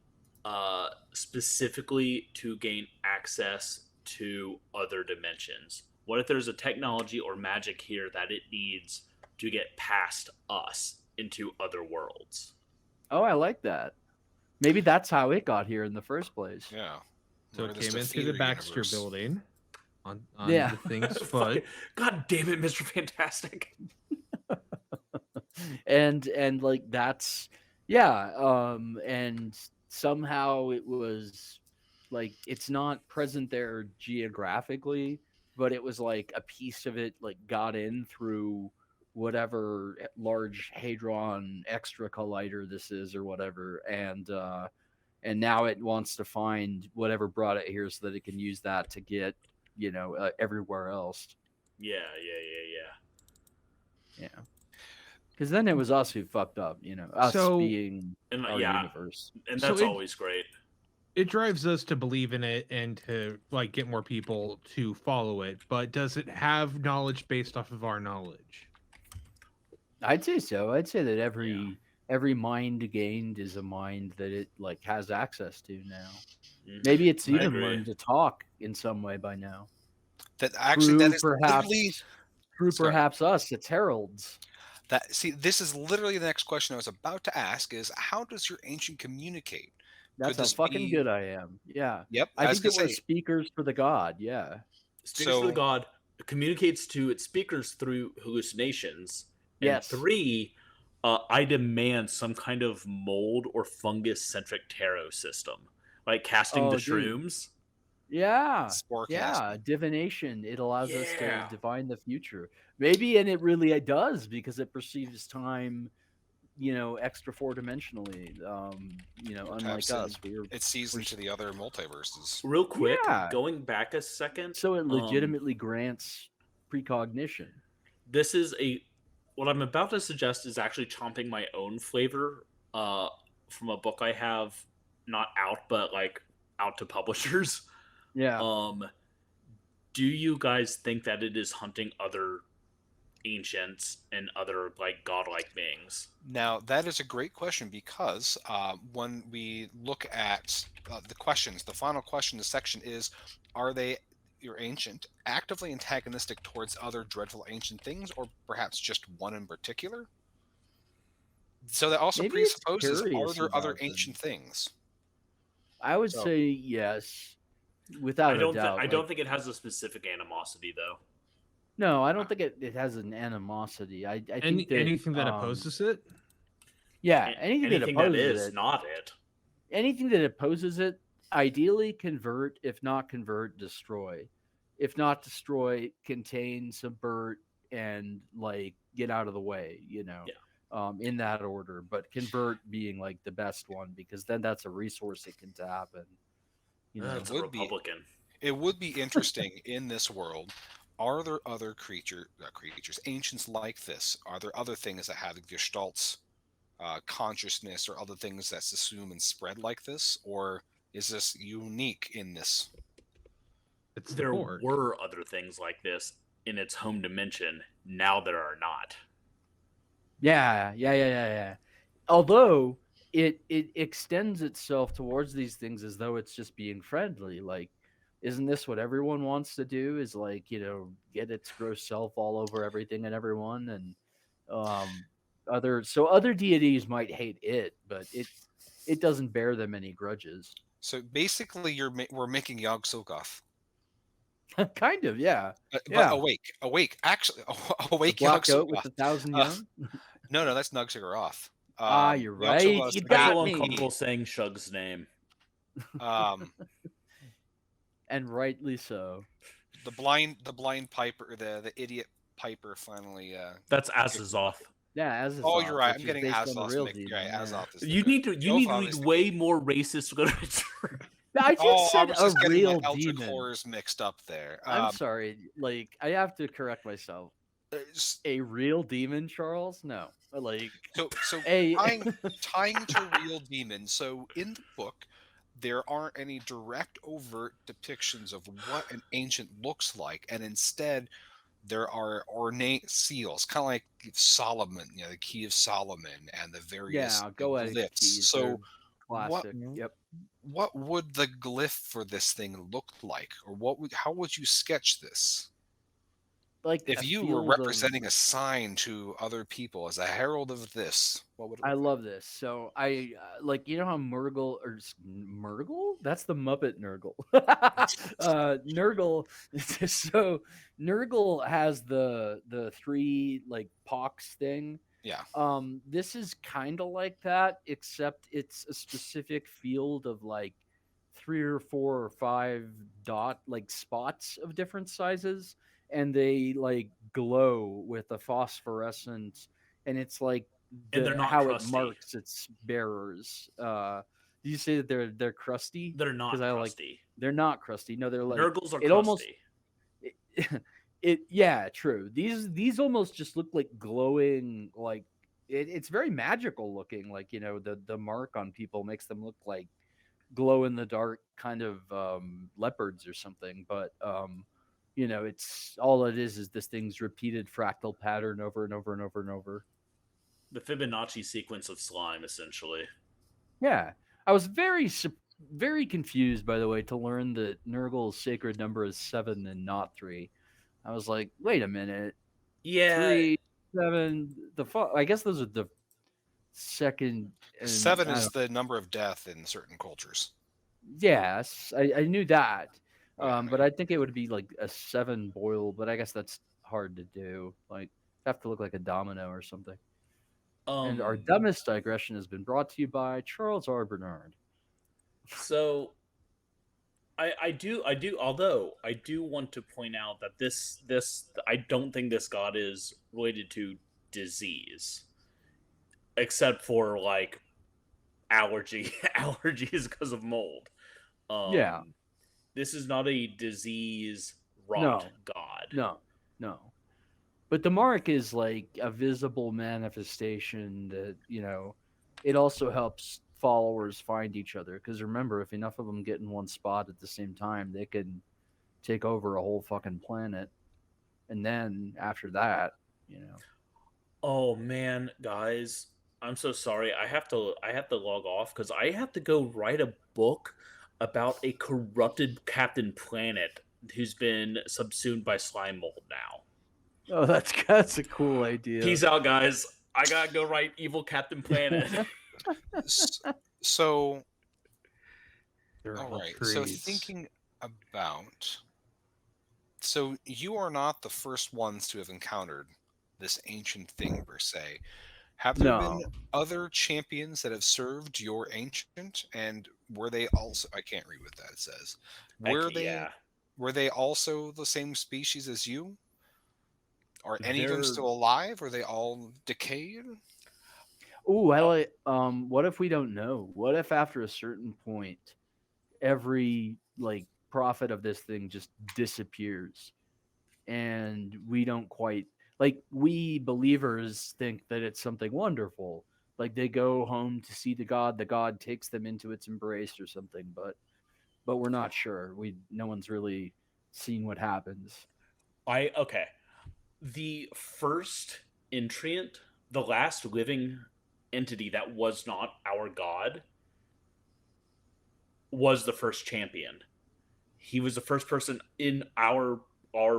specifically to gain access to other dimensions? What if there's a technology or magic here that it needs to get past us into other worlds? Oh, I like that. Maybe that's how it got here in the first place. Yeah. So Or it this came into theater the Baxter universe. building on Yeah. the thing's Fucking- foot. God damn it, Mr. Fantastic. and like that's and somehow it was like, it's not present there geographically, but it was like a piece of it like got in through whatever large hadron extra collider this is or whatever, and now it wants to find whatever brought it here so that it can use that to get everywhere else. Yeah. Yeah, because then it was us who fucked up, us So- being And our yeah, universe. and So that's it- always great. It drives us to believe in it and to like get more people to follow it. But does it have knowledge based off of our knowledge? I'd say so. I'd say that every mind gained is a mind that it like has access to now. Mhm. Maybe it's I even agree. learned to talk in some way by now. That actually, that is perhaps literally Sorry. perhaps us. It's heralds. that. See, this is literally the next question I was about to ask: is how does your ancient communicate? That's how this fucking be- good I am. Yeah. Yep, I was think that gonna we're say, speakers for the god. Yeah. Speaks for the So- god, communicates to its speakers through hallucinations. And Yes. 3, I demand some kind of mold or fungus centric tarot system, like casting Oh, the dude. shrooms. Yeah. Sporcasting. Yeah. Divination. It allows us Yeah. to divine the future. Maybe, and it really does because it perceives time, extra 4-dimensionally. Unlike Taps us. in. It sees into the other multiverses. Real quick, Yeah. going back a second. So it legitimately grants precognition. This is what I'm about to suggest is actually chomping my own flavor from a book I have not out, but like out to publishers. Yeah. Do you guys think that it is hunting other ancients and other like godlike beings? Now, that is a great question because when we look at the questions, the final question in the section is, are they, your ancient, actively antagonistic towards other dreadful ancient things, or perhaps just one in particular? So that also Maybe it's presupposes, are curious there other about them. ancient things? I would So- say yes, without a doubt. I don't think it has a specific animosity though. No, I don't think it has an animosity. I think that, Anything that opposes it? Yeah, A- anything that that opposes is it. not it. Anything that opposes it, ideally convert. If not convert, destroy. If not destroy, contain, subvert, and like get out of the way. In that order. But convert being like the best one because then that's a resource it can tap and. It's a would be- Republican. It would be interesting in this world. Are there other ancients like this? Are there other things that have gestalts, consciousness, or other things that assume and spread like this? Or is this unique in this? It's the There board. were other things like this in its home dimension. Now there are not. Yeah. Although it extends itself towards these things as though it's just being friendly. Like, isn't this what everyone wants to do? Is like, get its gross self all over everything and everyone, and other deities might hate it, but it doesn't bear them any grudges. So basically, we're making Yog Sothoth. Kind of, yeah. But Yeah. awake. Actually, awake The black Yog goat with Sothoth. 1,000 Uh, young. No, that's Nug Off. You're right. You I got feel me. uncomfortable saying Shug's name. And rightly so. The blind piper, the idiot piper, finally. That's Azazoth. Yeah, as Oh, you're right. I'm getting Azoth. real You're demon. right, Yeah. Azoth is the You good- need to Sothoth read is the way good. more racist literature. I just I said was a just getting real my Eldritch demon. horrors mixed up there. I'm sorry. Like, I have to correct myself. A real demon, Charles? No. Like, So a tying to real demons. So in the book, there aren't any direct, overt depictions of what an ancient looks like, and instead, there are ornate seals, kind of like Solomon, the Key of Solomon, and the various yeah, go ahead. glyphs. Keys, So they're classic. Yep. what would the glyph for this thing look like, or how would you sketch this? Like If a you were field of- representing a sign to other people as a herald of this, what would it I look love this. So I like how Murgle? That's the Muppet Nurgle. Nurgle. So Nurgle has the 3 like pox thing. Yeah. This is kind of like that, except it's a specific field of like 3 or 4 or 5 spots of different sizes, and they like glow with a phosphorescence, and it's like And they're not how it crusty. marks its bearers. Do you say that they're crusty? They're not 'Cause crusty. they're not crusty. No, they're like Nurgles are it almost crusty. yeah, true. These almost just look like glowing, like it's very magical looking. Like, the mark on people makes them look like glow in the dark kind of leopards or something. But it's all it is this thing's repeated fractal pattern over and over and over and over. The Fibonacci sequence of slime, essentially. Yeah, I was very confused, by the way, to learn that Nurgle's sacred number is 7 and not 3. I was like, wait a minute. Yeah. 3, 7. I guess those are the second. 7 is the number of death in certain cultures. Yes, I knew that. But I think it would be like a 7 boil, but I guess that's hard to do. Like, have to look like a domino or something. And our dumbest digression has been brought to you by Charles R. Bernard. So, I do. Although I do want to point out that this I don't think this god is related to disease, except for like allergies because of mold. Yeah, this is not a disease wrought god. No. But the mark is like a visible manifestation that, it also helps followers find each other. Because remember, if enough of them get in one spot at the same time, they can take over a whole fucking planet. And then after that, Oh man, guys, I'm so sorry. I have to log off because I have to go write a book about a corrupted Captain Planet who's been subsumed by slime mold now. Oh, that's a cool idea. Peace out, guys. I gotta go write Evil Captain Planet. So, They're all all right. So trees. thinking about, so you are not the first ones to have encountered this ancient thing per se. Have there been other champions that have served your ancient, and were they also? I can't read what that says. Were they also the same species as you? Are any of them still alive? Are they all decayed? Ooh, I like. What if we don't know? What if after a certain point, every prophet of this thing just disappears, and we don't quite we believers think that it's something wonderful. Like they go home to see the god takes them into its embrace or something. But we're not sure. No one's really seen what happens. Okay. The first entrant, the last living entity that was not our god, was the first champion. He was the first person in our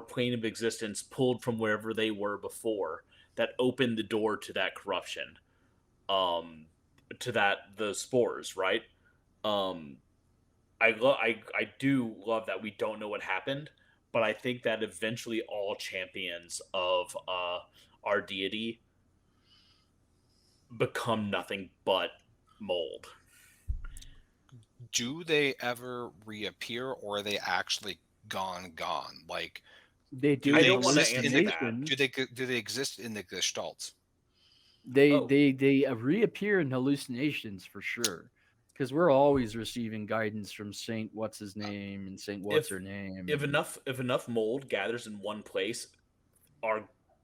plane of existence, pulled from wherever they were before, that opened the door to that corruption, to the spores, right? I do love that we don't know what happened, but I think that eventually all champions of our deity become nothing but mold. Do they ever reappear, or are they actually gone? Like, they do. I don't want to answer that. Do they exist in the gestalts? They reappear in hallucinations for sure, because we're always receiving guidance from Saint what's his name and Saint what's her name. If enough mold gathers in one place,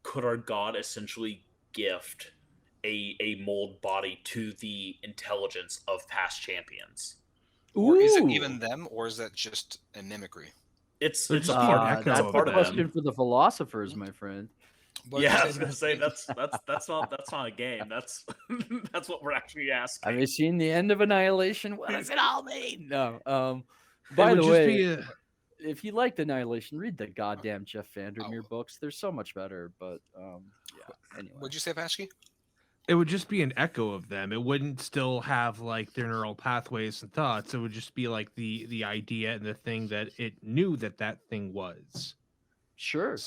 could our god essentially gift a mold body to the intelligence of past champions? Or is it even them, or is that just a mimicry? It's a part that's of them. Question for the philosophers, my friend. Yeah, I was gonna say that's not a game. That's what we're actually asking. Have you seen the end of Annihilation? What does it all mean? No. By the way, if you liked Annihilation, read the goddamn Jeff Vandermeer books. They're so much better. But yeah. Anyway, what'd you say, Pashke? It would just be an echo of them. It wouldn't still have like their neural pathways and thoughts. It would just be like the idea and the thing that it knew that thing was. Sure.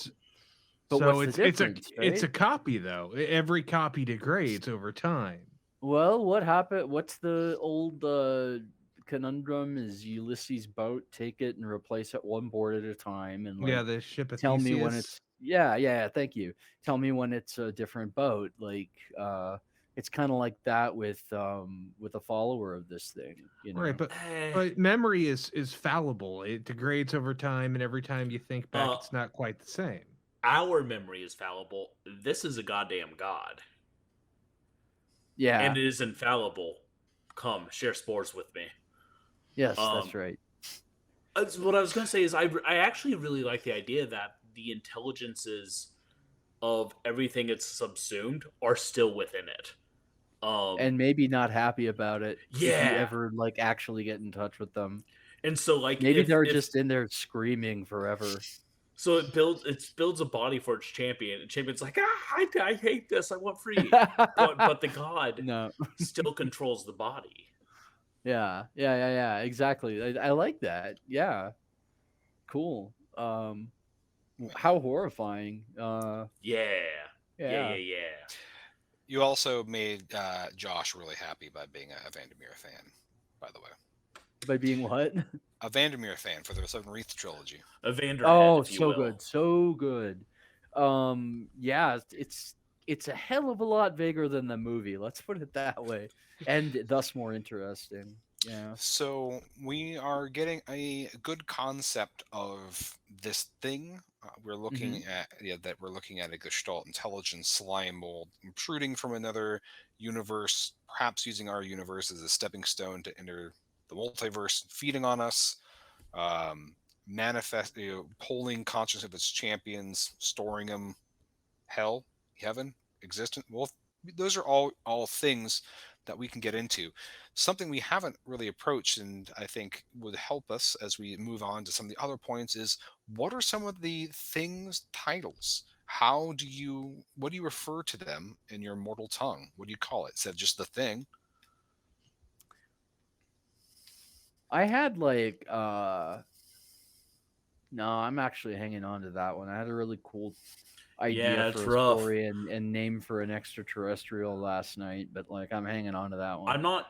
But so it's a copy though. Every copy degrades over time. Well, what happened? What's the old conundrum is Ulysses' boat, take it and replace it one board at a time, and Yeah, like the ship of tell me when Theseus. it's yeah, thank you. Tell me when it's a different boat. Like it's kind of like that with a follower of this thing, you know. Right, but memory is fallible. It degrades over time, and every time you think back, it's not quite the same. Our memory is fallible. This is a goddamn god. Yeah. And it is infallible. Come, share spores with me. Yes, that's right. What I was going to say is I actually really like the idea that the intelligences of everything it's subsumed are still within it. And maybe not happy about it. Yeah. If you ever like actually get in touch with them. And so like maybe they're just in there screaming forever. So it builds a body for its champion. And champion's like, I hate this. I want free. but the god still controls the body. Yeah. Exactly. I like that. Yeah. Cool. How horrifying. Yeah. You also made Josh really happy by being a Vandermeer fan, by the way. By being what? A Vandermeer fan for the Seven Wreaths trilogy. A Vandermeer. Oh, so good. So good. Yeah, it's a hell of a lot bigger than the movie. Let's put it that way. And thus more interesting. Yeah. So we are getting a good concept of this thing. We're looking at we're looking at a Gestalt intelligence slime mold intruding from another universe, perhaps using our universe as a stepping stone to enter the multiverse, feeding on us, pulling conscious of its champions, storing them, hell, heaven, existence. Well, those are all things that we can get into. Something we haven't really approached, and I think would help us as we move on to some of the other points, is what are some of the things titles? What do you refer to them in your mortal tongue? What do you call it? Instead of just the thing? I had like no, I'm actually hanging on to that one. I had a really cool idea for a story and name for an extraterrestrial last night, but like I'm hanging on to that one. I'm not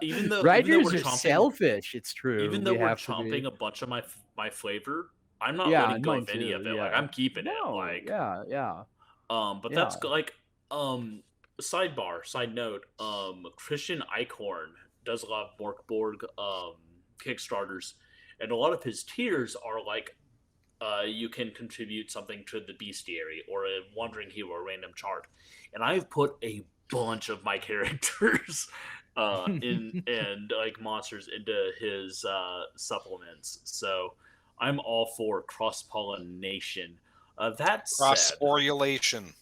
even though writers we're are selfish. It's true. Even though we're chomping a bunch of my flavor, I'm not letting go of any of it. Like I'm keeping it. Like but that's like side note. Christian Eichhorn does a lot of Borg Kickstarters, and a lot of his tiers are like you can contribute something to the bestiary or a wandering hero random chart, and I've put a bunch of my characters and like monsters into his supplements, so I'm all for cross-pollination. That's cross-sporulation.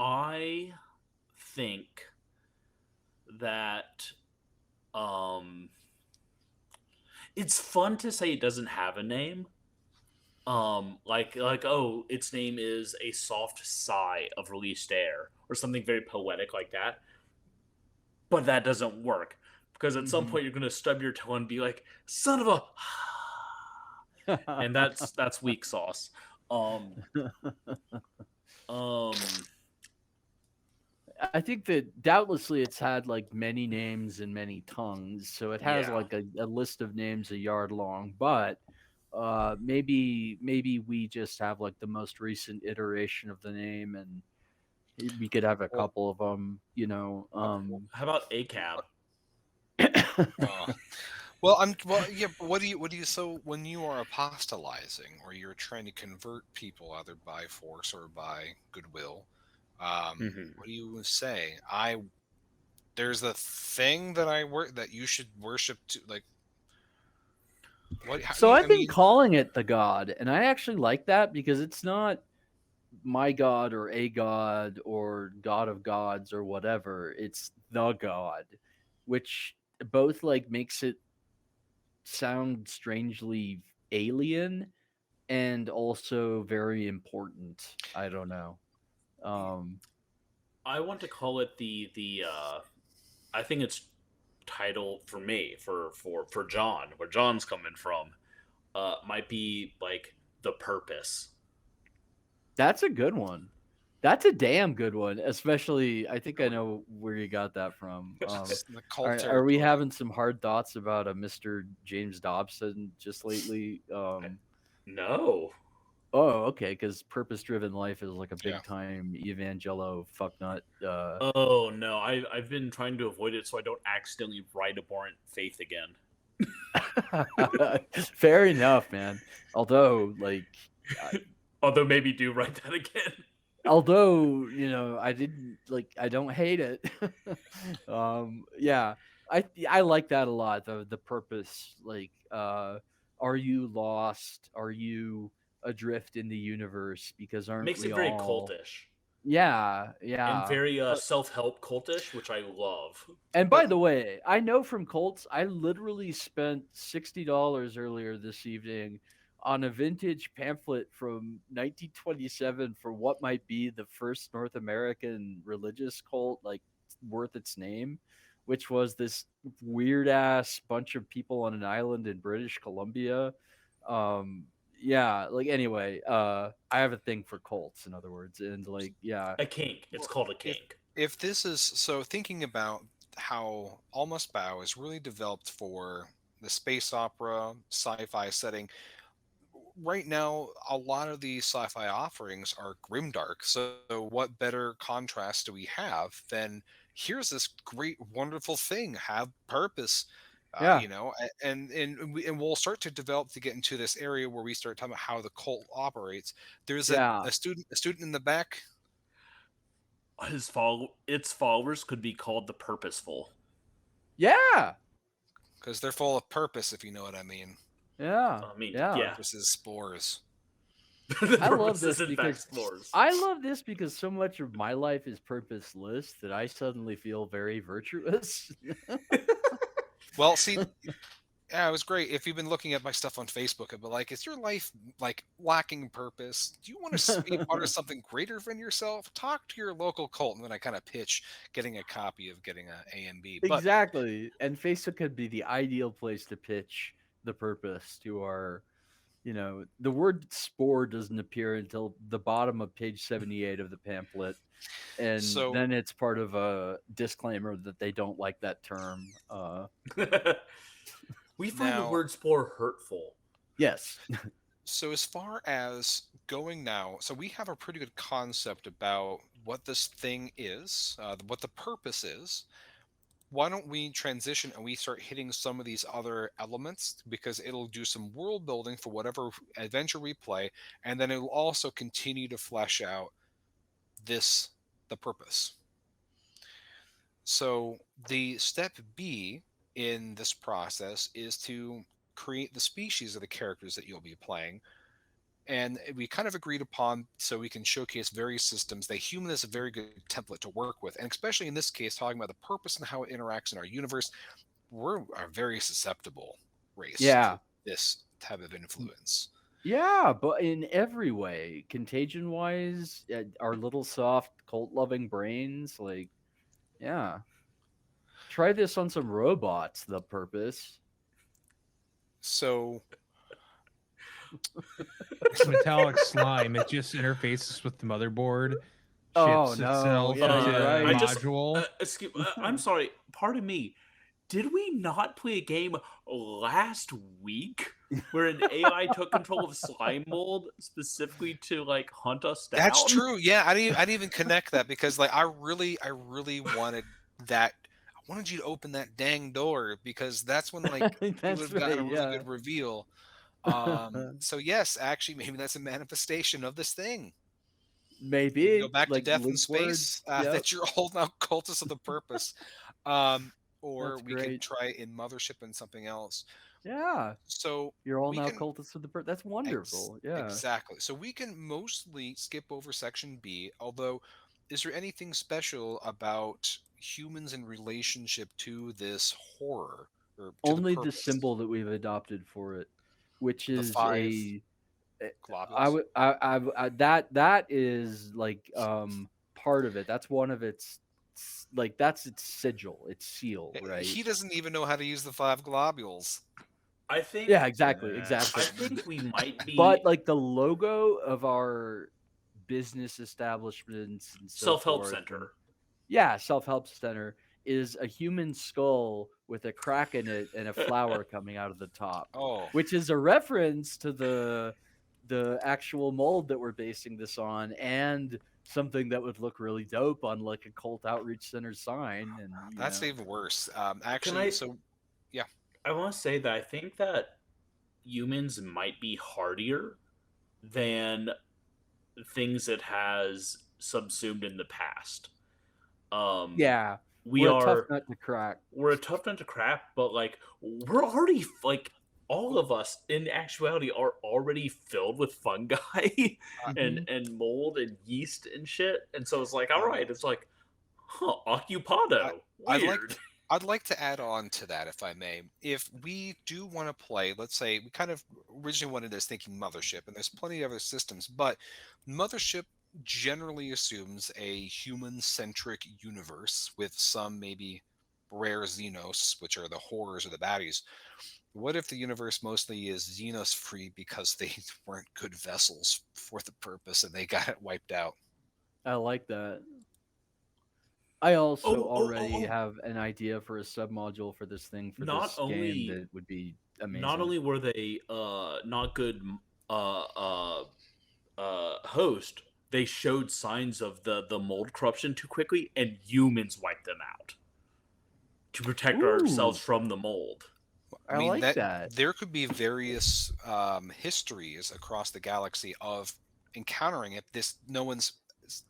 I think that it's fun to say it doesn't have a name. Like oh, its name is a soft sigh of released air or something very poetic like that. But that doesn't work because at some point you're going to stub your toe and be like, son of a and that's weak sauce. I think that doubtlessly it's had like many names and many tongues, so it has like a list of names a yard long. But maybe we just have like the most recent iteration of the name, and we could have a couple of them. You know, how about ACAB? Well, what do you? So when you are apostolizing or you're trying to convert people either by force or by goodwill, what do you say? There's a thing that that you should worship to, like. What? So I've been calling it the God, and I actually like that because it's not my God or a God or God of gods or whatever. It's the God, which both like makes it sound strangely alien and also very important. I don't know. I want to call it the I think it's title for me for John, where John's coming from, might be like the purpose. That's a good one. That's a damn good one. Especially, I think I know where you got that from. It's the cult Are we territory. having some hard thoughts about a Mr. James Dobson just lately? No. Oh, okay, because purpose-driven life is like a Yeah. big-time evangelo fucknut. Oh no, I've been trying to avoid it so I don't accidentally write abhorrent faith again. Fair enough, man. Although, like, Although maybe do write that again. although I don't hate it. Yeah, I like that a lot. The purpose, like, are you lost? Are you adrift in the universe? Because aren't Makes we it very all? cultish Yeah, and yeah. very self-help cultish, which I love. And by But the way, I know from Colts, I literally spent $60 earlier this evening on a vintage pamphlet from 1927 for what might be the first North American religious cult, like worth its name, which was this weird ass bunch of people on an island in British Columbia. Um, yeah, like anyway, I have a thing for cults, in other words, and like, yeah, A kink. It's well, called a if kink. if this is so, thinking about how Almost Bow is really developed for the space opera sci-fi setting, right now a lot of these sci-fi offerings are grimdark. So what better contrast do we have than here's this great wonderful thing, have purpose, yeah, and we'll start to develop to get into this area where we start talking about how the cult operates. There's yeah, a student in the back. Its followers could be called the purposeful. yeah, Because they're full of purpose, if you know what I mean. yeah, I mean, yeah. yeah. Purpose is spores. The I love purpose this is in fact because s'mores. I love this because so much of my life is purposeless that I suddenly feel very virtuous. Well, see, yeah, it was great. If you've been looking at my stuff on Facebook, it'd be like, is your life like lacking purpose? Do you want to be part of something greater than yourself? Talk to your local cult. And then I kind of pitch getting a copy of getting a and B. But Exactly. And Facebook could be the ideal place to pitch the purpose to our, the word spore doesn't appear until the bottom of page 78 of the pamphlet. And so then it's part of a disclaimer that they don't like that term. We find the now, word spore hurtful. Yes. so as far as going now, so we have a pretty good concept about what this thing is, what the purpose is. Why don't we transition and we start hitting some of these other elements, because it'll do some world building for whatever adventure we play, and then it'll also continue to flesh out this the purpose. So the step B in this process is to create the species of the characters that you'll be playing. And we kind of agreed upon, so we can showcase various systems. The human is a very good template to work with, and especially in this case, talking about the purpose and how it interacts in our universe, we're a very susceptible race to Yeah. this type of influence. Yeah, but in every way, contagion wise, our little soft cult loving brains, like, yeah. Try this on some robots, the purpose. So It's metallic slime. It just interfaces with the motherboard, Oh, ships no. itself Yeah, to you're a right. module. I'm sorry. Pardon me. Did we not play a game last week where an AI took control of slime mold specifically to like hunt us down? that's true. Yeah, I didn't even connect that, because like I really wanted that. I wanted you to open that dang door, because that's when like you would That's have gotten right, a really yeah. good reveal. So yes, actually, maybe that's a manifestation of this thing. We can go Maybe, back to like death in link word. space. Yep, That you're all now cultists of the purpose, um, or that's we can great. try in Mothership and something else. Yeah, So you're all we now can cultists of the That's wonderful. Yeah. exactly. So we can mostly skip over section B. Although, is there anything special about humans in relationship to this horror, or to the Only the purpose? symbol that we've adopted for it, which The is five eh, I globules. would that is like part of it. That's one of like that's its sigil, its seal, right? He doesn't even know how to use the five globules. I think Yeah, exactly, I exactly. think we might be But like the logo of our business establishments and so Self-help forth. center. Yeah, self-help center is a human skull with a crack in it and a flower coming out of the top, Oh, which is a reference to the actual mold that we're basing this on, and something that would look really dope on like a cult outreach center sign. And that's even worse. Can Actually, so yeah, I want to say that I think that humans might be hardier than things it has subsumed in the past. yeah, We we're a tough are nut to crack. we're a tough nut to crack, but like we're already like all of us in actuality are already filled with fungi Mhm. and mold and yeast and shit. And so it's like, all um, right, it's like, huh, I, occupado. I'd like Weird. I'd like to add on to that, if I may. If we do want to play, let's say we kind of originally wanted this thinking Mothership, and there's plenty of other systems, but Mothership generally assumes a human-centric universe with some maybe rare Xenos, which are the horrors or the baddies. What if the universe mostly is Xenos free because they weren't good vessels for the purpose and they got it wiped out? I like that. I also Oh, oh, already oh, oh. have an idea for a submodule for this thing for Not this game only that would be not amazing. only were they not good host, they showed signs of the mold corruption too quickly, and humans wiped them out to protect ourselves Ooh, from the mold. I I mean like that that. there could be various histories across the galaxy of encountering it. This no one's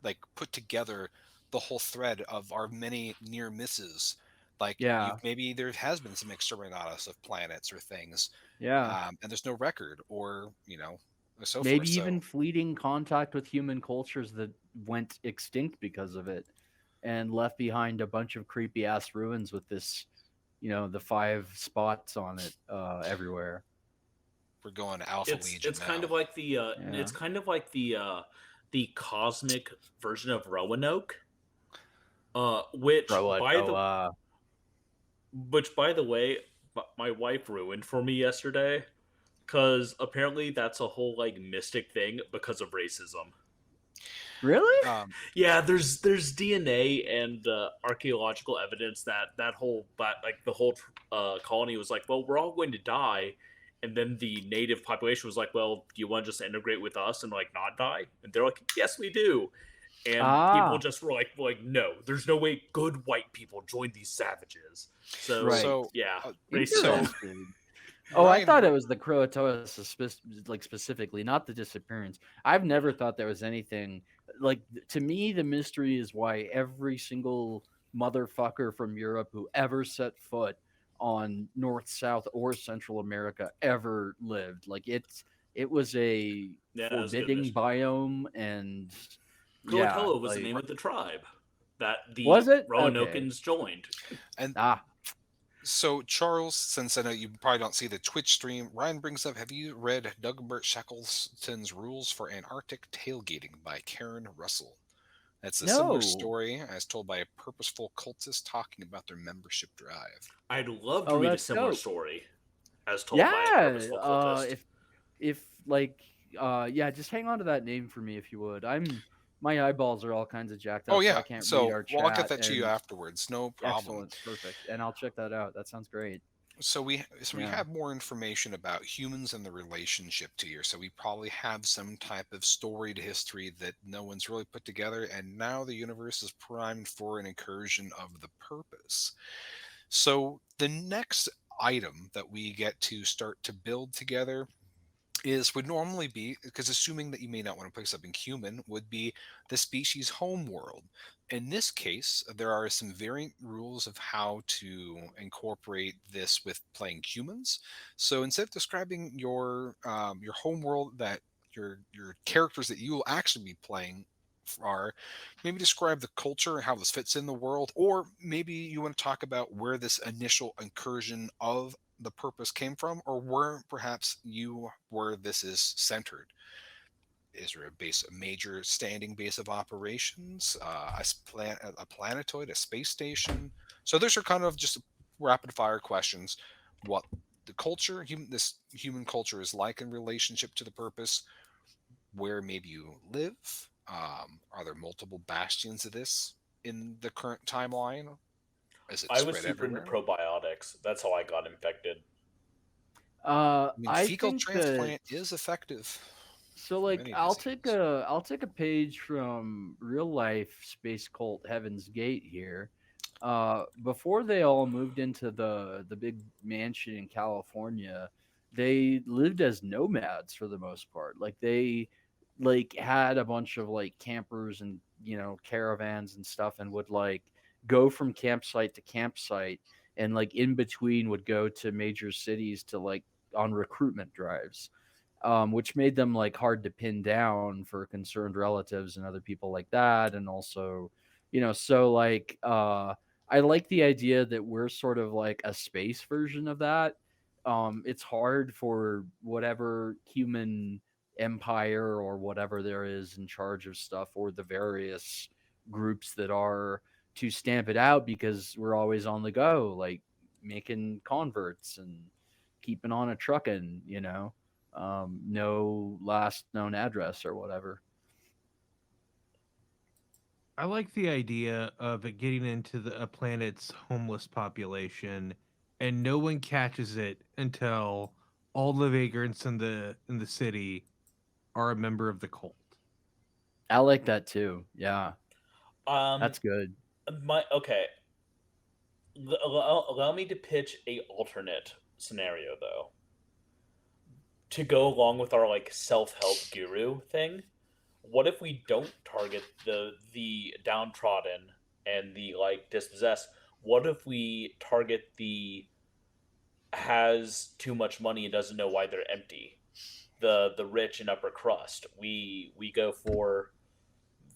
like put together the whole thread of our many near misses. Like you, Yeah, maybe there has been some exterminatus of planets or things, yeah. and there's no record, or or so forth. Maybe So even fleeting contact with human cultures that went extinct because of it and left behind a bunch of creepy ass ruins with this, the 5 spots on it everywhere. we're going Alpha It's Legion it's kind now. of like Yeah. the cosmic version of Roanoke, which Roa. by the way, my wife ruined for me yesterday because apparently that's a whole like mystic thing because of racism. Really? Um, Yeah, there's DNA and archaeological evidence that the whole colony was like, well, we're all going to die, and then the native population was like, well, do you want to just integrate with us and like not die? And they're like, yes, we do. And people Ah, just were like, no, there's no way good white people join these savages. So right. so yeah, so racism. Interesting. Oh, I Ryan, thought it was the Croatoa, like specifically, not the disappearance. I've never thought there was anything like to me. The mystery is why every single motherfucker from Europe who ever set foot on North, South, or Central America ever lived. Like it was a Yeah, that's a good forbidding mystery. biome, and yeah, Croatoa was the like name of the tribe that was the it okay? Roanokans joined. and Ah, so Charles, since I know you probably don't see the Twitch stream, Ryan brings up, have you read Dogbert Shackleton's Rules for Antarctic Tailgating by Karen Russell? That's a similar no. story as told by a purposeful cultist talking about their membership drive. I'd love to Oh, read a that's similar dope. story as told by a Yeah, purposeful cultist. if like yeah, just hang on to that name for me if you would. My eyeballs are all kinds of jacked Oh up, so I yeah, can't read so our well, I'll get chat. that to you And afterwards. No problem. excellent, perfect, and I'll check that out. That sounds great. So we Yeah. have more information about humans and the relationship to you. So we probably have some type of storied history that no one's really put together, and now the universe is primed for an incursion of the purpose. So the next item that we get to start to build together would normally be, because assuming that you may not want to play something human, would be the species home world. In this case, there are some variant rules of how to incorporate this with playing humans. So instead of describing your home world, that your characters that you will actually be playing are, maybe describe the culture and how this fits in the world, or maybe you want to talk about where this initial incursion of the purpose came from, or where perhaps where this is centered. Is there a major standing base of operations, a planetoid, a space station? So those are kind of just rapid fire questions. What the this human culture is like in relationship to the purpose, where maybe you live, Are there multiple bastions of this in the current timeline? Is it I was spread super into everywhere? probiotics. That's how I got infected. I mean, I fecal think that transplant is effective so. for Like, many I'll take diseases. a page from real life space cult Heaven's Gate here. Before they all moved into the big mansion in California, they lived as nomads for the most part. Like they like had a bunch of like campers and caravans and stuff, and would like go from campsite to campsite, and like in between would go to major cities to like on recruitment drives, which made them like hard to pin down for concerned relatives and other people like that. And also, so like I like the idea that we're sort of like a space version of that. It's hard for whatever human empire or whatever there is in charge of stuff, or the various groups that are, to stamp it out, because we're always on the go, like making converts and keeping on a trucking, no last known address or whatever. I like the idea of it getting into a planet's homeless population, and no one catches it until all the vagrants in the city are a member of the cult. I like that too. Yeah, Um, that's good. my okay. Allow me to pitch a alternate scenario though, to go along with our like self help guru thing. What if we don't target the downtrodden and the like dispossessed? What if we target the has too much money and doesn't know why they're empty? The rich and upper crust. We go for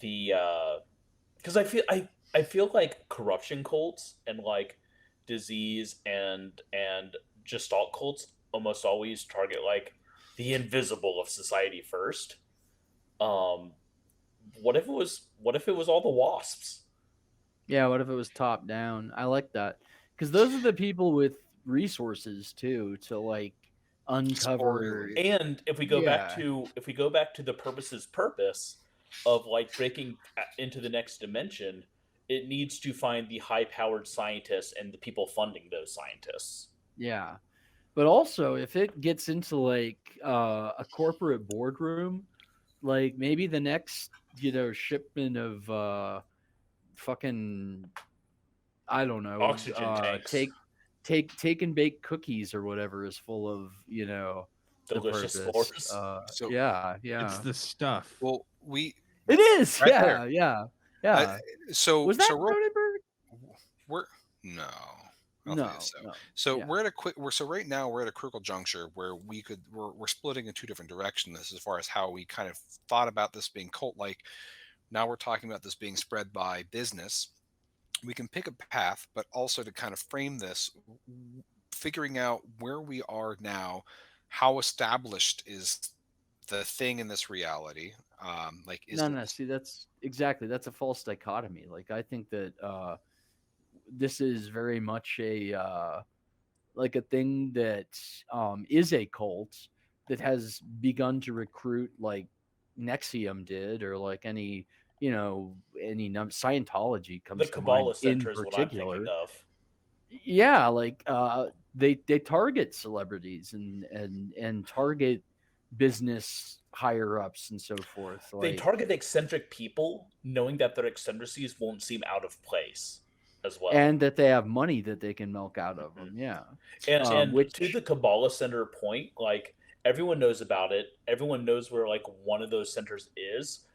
the because I feel like corruption cults and like disease and gestalt cults almost always target like the invisible of society first. Um, what if it was all the wasps? Yeah, what if it was top down? I like that, because those are the people with resources too to like uncover. Spoiler. And Yeah, if we go back to the purpose of like breaking into the next dimension, it needs to find the high powered scientists and the people funding those scientists. yeah. But also, if it gets into like a corporate boardroom, like maybe the next shipment of fucking, I don't know, Oxygen tanks, take and bake cookies or whatever is full of the delicious purpose. spores. So, Yeah, It's yeah, the stuff. well, we it is. right there. Yeah, yeah, I, yeah. so Was that so real Cronenberg? we're no, I don't think No, so. no. So Yeah, we're at a quick. We're so right now we're at a critical juncture where we're splitting in two different directions as far as how we kind of thought about this being cult like. Now we're talking about this being spread by business. We can pick a path, but also to kind of frame this, figuring out where we are now, how established is the thing in this reality. Like, is no, it no. See, that's a false dichotomy. Like I think that this is very much a like a thing that is a cult that has begun to recruit, like Nexium did, or like Scientology The comes to mind Kabbalah in Center is what I'm thinking particular. of. Yeah, like they target celebrities and target business higher ups and so forth. They Like, target eccentric people, knowing that their eccentricities won't seem out of place as well. and that they have money that they can milk out of Mhm. them. Yeah, And to which the Kabbalah Center point, like everyone knows about it. Everyone knows where like one of those centers is,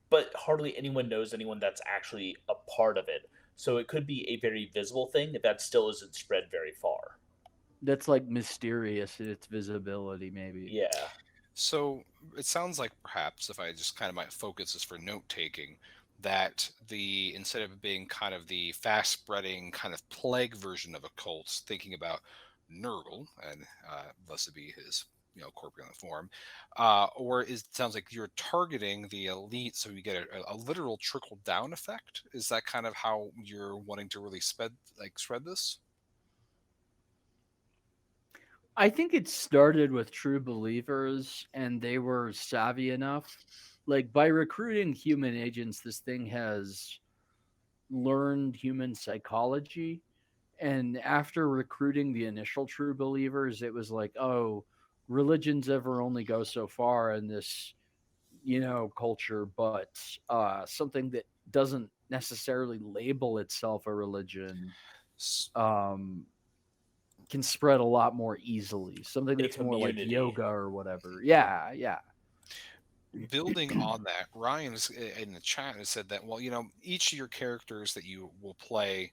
but hardly anyone knows anyone that's actually a part of it. So it could be a very visible thing that still isn't spread very far. that's like mysterious in its visibility, maybe. Yeah. so? It sounds like perhaps if I just kind of might focus this for note taking, that the instead of being kind of the fast spreading kind of plague version of a cult, thinking about Nurgle and thus to be his corpulent form, or is it sounds like you're targeting the elite, so you get a literal trickle down effect. Is that kind of how you're wanting to really spread this? I think it started with true believers, and they were savvy enough like by recruiting human agents, this thing has learned human psychology. And after recruiting the initial true believers, it was like, oh, religions ever only go so far in this, culture, but something that doesn't necessarily label itself a religion S- um, can spread a lot more easily. Something A that's more like community. yoga or whatever. Yeah, yeah. Building on that, Ryan in the chat has said that, well, each of your characters that you will play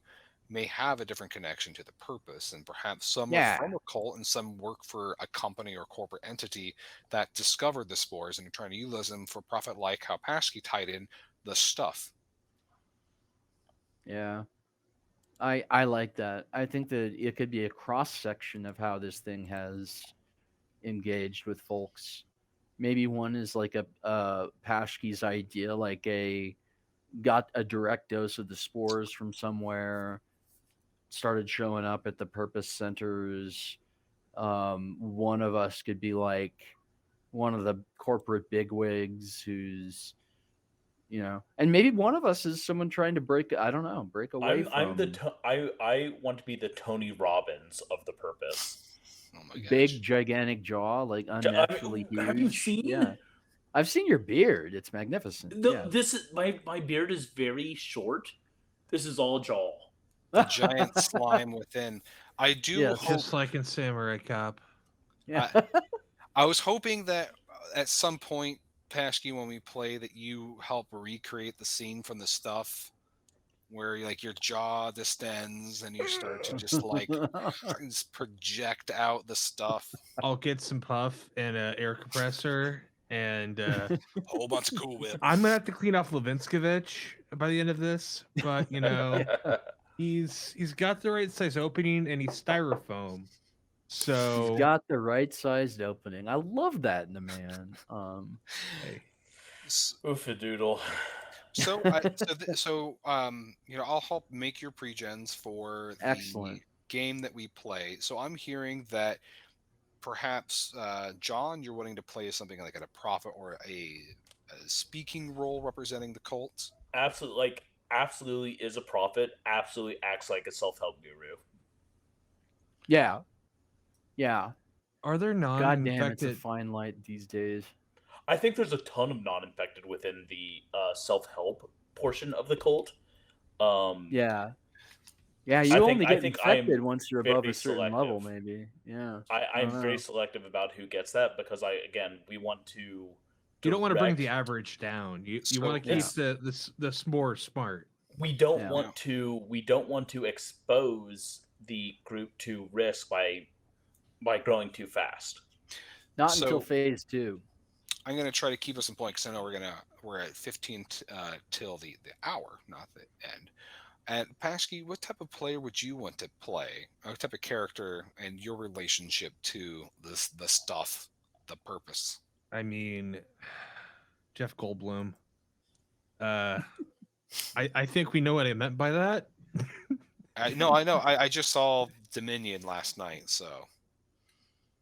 may have a different connection to the purpose, and perhaps some are Yeah. from a cult and some work for a company or corporate entity that discovered the spores and are trying to utilize them for profit, like how Pashki tied in the stuff. Yeah. I like that. I think that it could be a cross section of how this thing has engaged with folks. Maybe one is like a Pashki's idea, like got a direct dose of the spores from somewhere, started showing up at the purpose centers. One of us could be like one of the corporate bigwigs who's, and maybe one of us is someone trying to break away I'm the from I want to be the Tony Robbins of the purpose. Oh my gosh. big gigantic jaw, like unnaturally huge. Have you seen? Yeah, I've seen your beard. It's magnificent. Yeah. This is my beard is very short. This is all jaw. The giant slime within. I do Yes. hope. Just like in Samurai Cop. Yeah. I was hoping that at some point, Pashki, when we play, that you help recreate the scene from the stuff where like your jaw distends and you start to just like just project out the stuff. I'll get some puff and an air compressor, and A whole bunch of Cool Whip. I'm gonna have to clean off Levinskovich by the end of this. But he's got the right size opening and he's styrofoam. So He's got the right sized opening. I love that in a man. hey, Oof-a-doodle. So, I'll help make your pre-gens for the Excellent. game that we play. So I'm hearing that perhaps, John, you're wanting to play something like at a prophet or a speaking role representing the cult. Absolutely is a prophet. Absolutely acts like a self-help guru. Yeah. Yeah. are there God damn, it's a non-infected? fine light these days. I think there's a ton of non-infected within the self-help portion of the cult. Yeah. Yeah, you only get infected once you're above a certain level, maybe. Yeah. I'm very selective about who gets that because we want to. You don't want to bring the average down. You want to keep the more smart. We don't want to expose the group to risk by growing too fast. Not until phase 2. I'm going to try to keep us in point because I know we're at 15 till the hour, not the end. And Pashki, what type of player would you want to play? What type of character and your relationship to the stuff, the purpose? I mean, Jeff Goldblum. I think we know what I meant by that. I know. I just saw Dominion last night, so.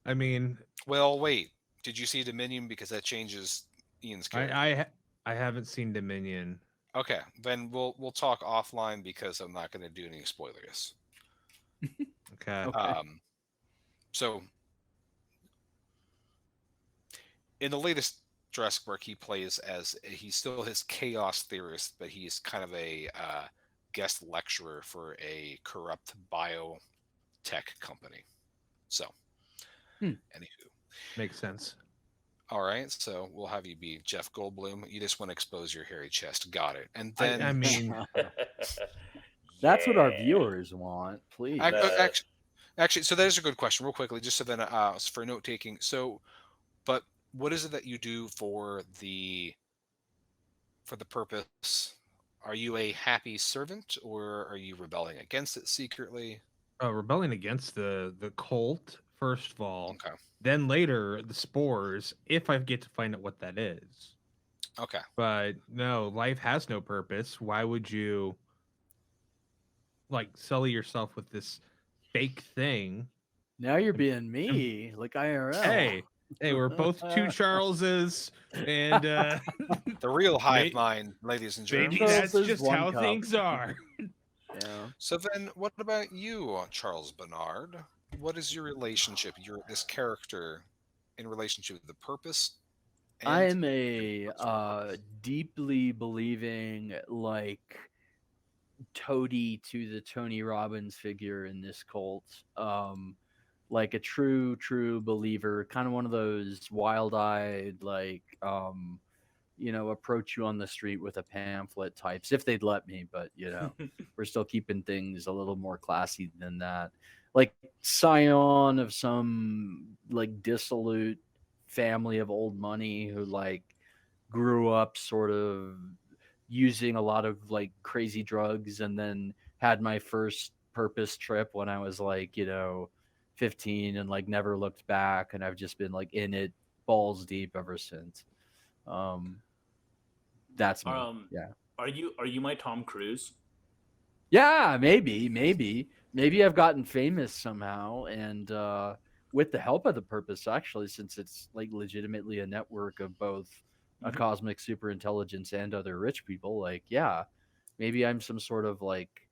I mean, well, wait. Did you see Dominion? Because that changes Ian's character. I haven't seen Dominion. Okay, then we'll talk offline because I'm not going to do any spoilers. Okay. So in the latest Jurassic Park, he plays as he's still his chaos theorist, but he's kind of a guest lecturer for a corrupt biotech company. So, anywho, makes sense. All right, so we'll have you be Jeff Goldblum. You just want to expose your hairy chest. Got it. And then I mean, that's what our viewers want. Please. Actually, so that is a good question. Real quickly, just so then for note taking. So, but what is it that you do for the purpose? Are you a happy servant, or are you rebelling against it secretly? Rebelling against the cult first of all. Okay. Then later the spores, if I get to find out what that is. Okay. But no, life has no purpose. Why would you sully yourself with this fake thing? Now you're being me, like IRL. Hey, we're both two Charleses, and The real hive Mate. mind, ladies and Maybe germs. Well, that's there's just one how cup. things are. Yeah. So then, what about you, Charles Bernard? What is your relationship, this character, in relationship with the purpose I and am a what's your purpose? deeply believing, like, toady to the Tony Robbins figure in this cult. Like a true believer, kind of one of those wild-eyed, like, approach you on the street with a pamphlet types, if they'd let me, but we're still keeping things a little more classy than that. Like scion of some like dissolute family of old money who like grew up sort of using a lot of like crazy drugs and then had my first purpose trip when I was like, 15 and like never looked back, and I've just been like in it balls deep ever since. Um that's me. Um, Yeah. are you my Tom Cruise? Yeah, maybe I've gotten famous somehow, and with the help of the purpose, actually, since it's like legitimately a network of both a Mhm. cosmic super intelligence and other rich people. Like, yeah, maybe I'm some sort of like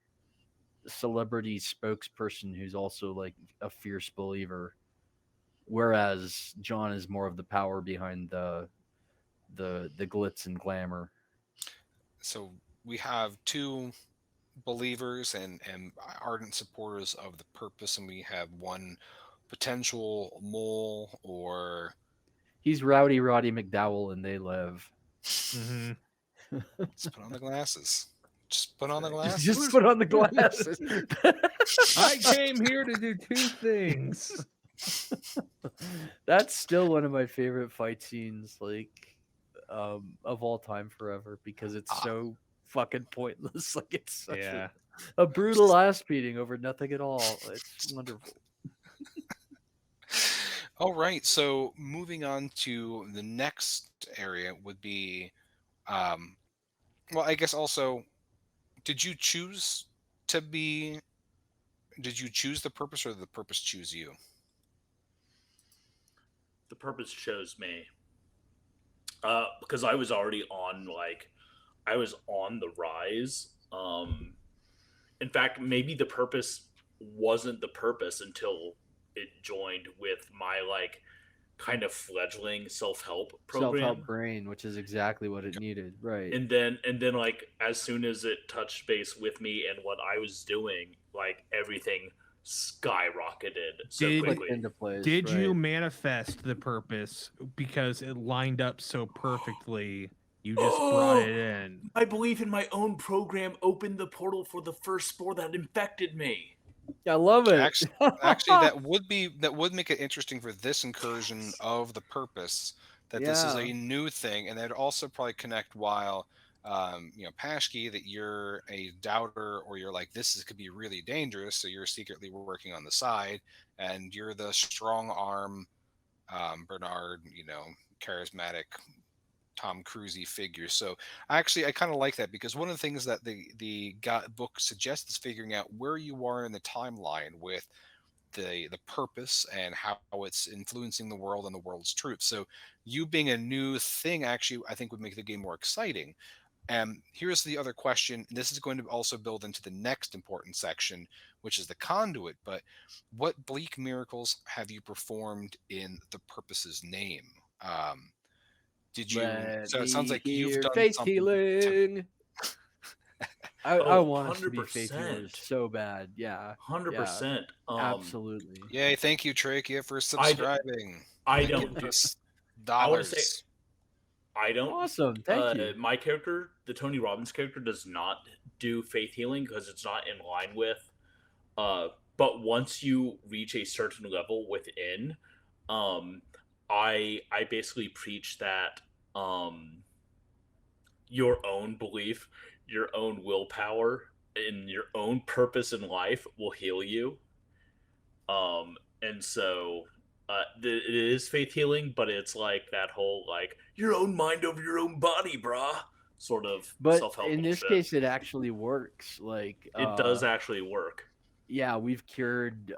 celebrity spokesperson who's also like a fierce believer, whereas John is more of the power behind the glitz and glamour. So we have two believers and ardent supporters of the purpose, and we have one potential mole or He's Rowdy Roddy McDowell, and they live. Hmm. just put on the glasses. Just put on the Just glasses. put on the glasses. I came here to do two things. That's still one of my favorite fight scenes, like, of all time forever, because it's Ah, so fucking pointless. Like it's such Yeah. a brutal ass beating over nothing at all. It's wonderful. all right. So moving on to the next area would be, um, well, I guess also, did you choose to be? Did you choose the purpose, or did the purpose choose you? The purpose chose me. Because I was already on I was on the rise. In fact, maybe the purpose wasn't the purpose until it joined with my like kind of fledgling self help Self help program. brain, which is exactly what it needed. Right. And then like as soon as it touched base with me and what I was doing, like everything skyrocketed so Did Clicked quickly. into place. did you Right. manifest the purpose because it lined up so perfectly? You just brought Oh, it in. my belief in my own program opened the portal for the first spore that infected me. I love it. Actually, that would make it interesting for this incursion of the purpose, that this is Yeah. a new thing, and they'd also probably connect while, Pashki, that you're a doubter, or you're like could be really dangerous, so you're secretly working on the side, and you're the strong arm, Bernard, charismatic Tom Cruisey figure. So actually, I kind of like that, because one of the things that the book suggests is figuring out where you are in the timeline with the purpose and how it's influencing the world and the world's truth. So you being a new thing, actually, I think would make the game more exciting. And here's the other question. And this is going to also build into the next important section, which is the conduit. But what bleak miracles have you performed in the purpose's name? Um, did you? Let So it sounds me like you've hear done faith something to. healing. I Oh, want us to be faith healers 100%. so bad. Yeah. Yeah. 100%. Absolutely. Yay! Thank you, Trachea, for I, d- subscribing I and don't giving do, us I want to say, dollars. I don't, Awesome. Thank you. my character, the Tony Robbins character, does not do faith healing because it's not in line with, uh, but once you reach a certain level within, um, I basically preach that, um, your own belief, your own willpower, and your own purpose in life will heal you. And so it is faith healing, but it's like that whole like your own mind over your own body, brah, sort of But self help in this bullshit. case, it actually works. Like, It does actually work. yeah, we've cured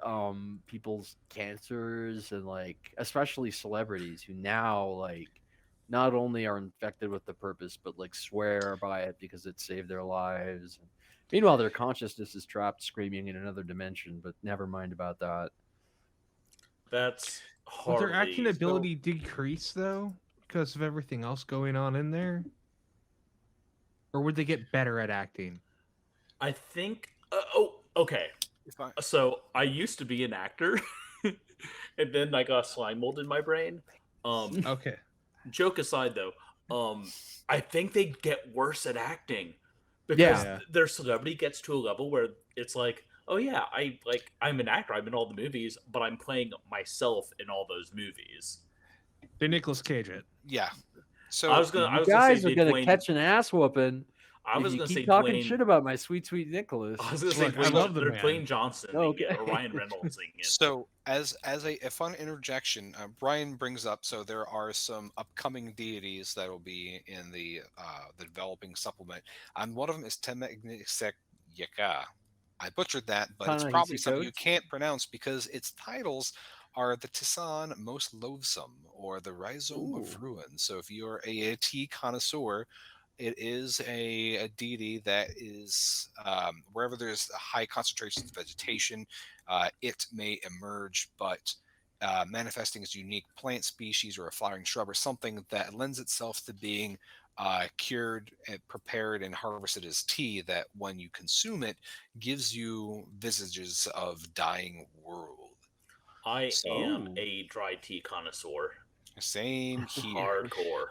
people's cancers and like especially celebrities who now like not only are infected with the purpose, but like swear by it because it saved their lives. Meanwhile, their consciousness is trapped, screaming in another dimension. But never mind about that. That's Would their acting hardly. ability decrease though because of everything else going on in there, or would they get better at acting? I think. Okay. You're fine. So I used to be an actor, and then I got slime mold in my brain. Okay. Joke aside, though, I think they get worse at acting because Yeah. their celebrity gets to a level where it's like, oh yeah, I'm an actor. I'm in all the movies, but I'm playing myself in all those movies. They Nicolas Cage it. Yeah. So I was gonna You say guys are they gonna Dwayne. catch an ass whooping I if was you gonna keep say talking Dwayne. shit about my sweet, sweet Nicholas. I was gonna say Look, I Dwayne, love the they're man. Dwayne Johnson Okay. or Ryan Reynolds it. So, as a fun interjection, Brian brings up, so there are some upcoming deities that will be in the developing supplement, and one of them is Temegnisek Yeka. I butchered that, but it's probably Ta-Nehisi something you Coates? can't pronounce because its titles are the Tisan Most Loathsome or the Rhizome of Ooh. Ruin. So, if you're a tea connoisseur, it is a deity that is wherever there's high concentrations of vegetation, it may emerge, but manifesting as a unique plant species or a flowering shrub or something that lends itself to being cured, and prepared, and harvested as tea. That when you consume it, gives you visages of dying world. I So am Ooh. a dry tea connoisseur. same here. Hardcore.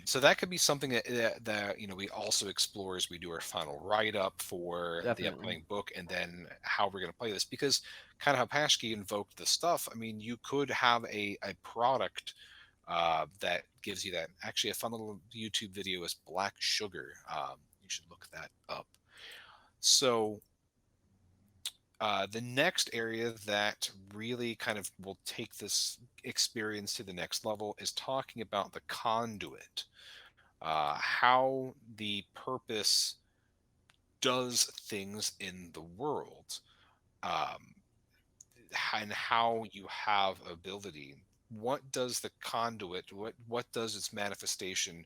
So that could be something that we also explore as we do our final write up for the Definitely. upcoming book, and then how we're going to play this. Because kind of how Pashki invoked the stuff. I mean, you could have a product that gives you that. Actually, a fun little YouTube video is black sugar. You should look that up. So the next area that really kind of will take this experience to the next level is talking about the conduit, how the purpose does things in the world, um, and how you have ability. What does the conduit? What does its manifestation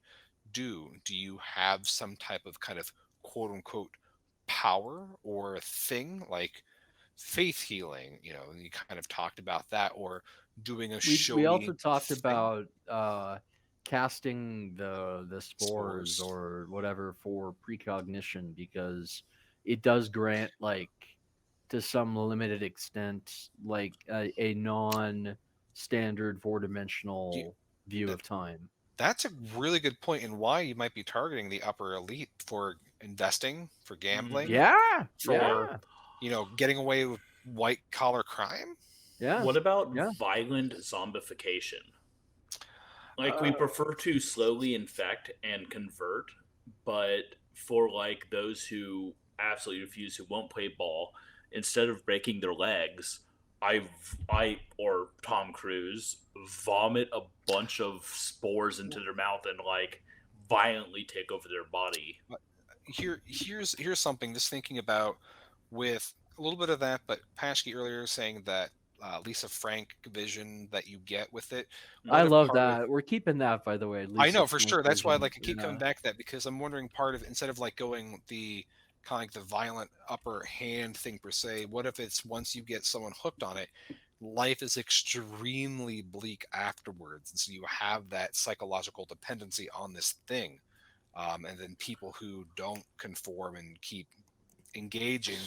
do? Do you have some type of kind of quote unquote power or thing like faith healing? And you kind of talked about that, or doing a We also showy talked thing. about casting the spores Spores. or whatever for precognition because it does grant like to some limited extent like a non-standard four-dimensional view That of time. That's a really good point, and why you might be targeting the upper elite for investing, for gambling, Yeah, for yeah, getting away with white collar crime. yeah, What about yeah. violent zombification? Like we Uh, prefer to slowly infect and convert, but for like those who absolutely refuse, who won't play ball, instead of breaking their legs, I or Tom Cruise vomit a bunch of spores into their mouth and like violently take over their body. Here's something. Just thinking about with a little bit of that, but Pashke earlier saying that Lisa Frank vision that you get with it. I What if love part of that. We're keeping that, by the way. I Lisa know for Frank sure. That's why vision. like I keep coming back to that, because I'm wondering part of, instead of like going the kind of like the violent upper hand thing per se, what if it's once you get someone hooked on it, life is extremely bleak afterwards, and so you have that psychological dependency on this thing, and then people who don't conform and keep engaging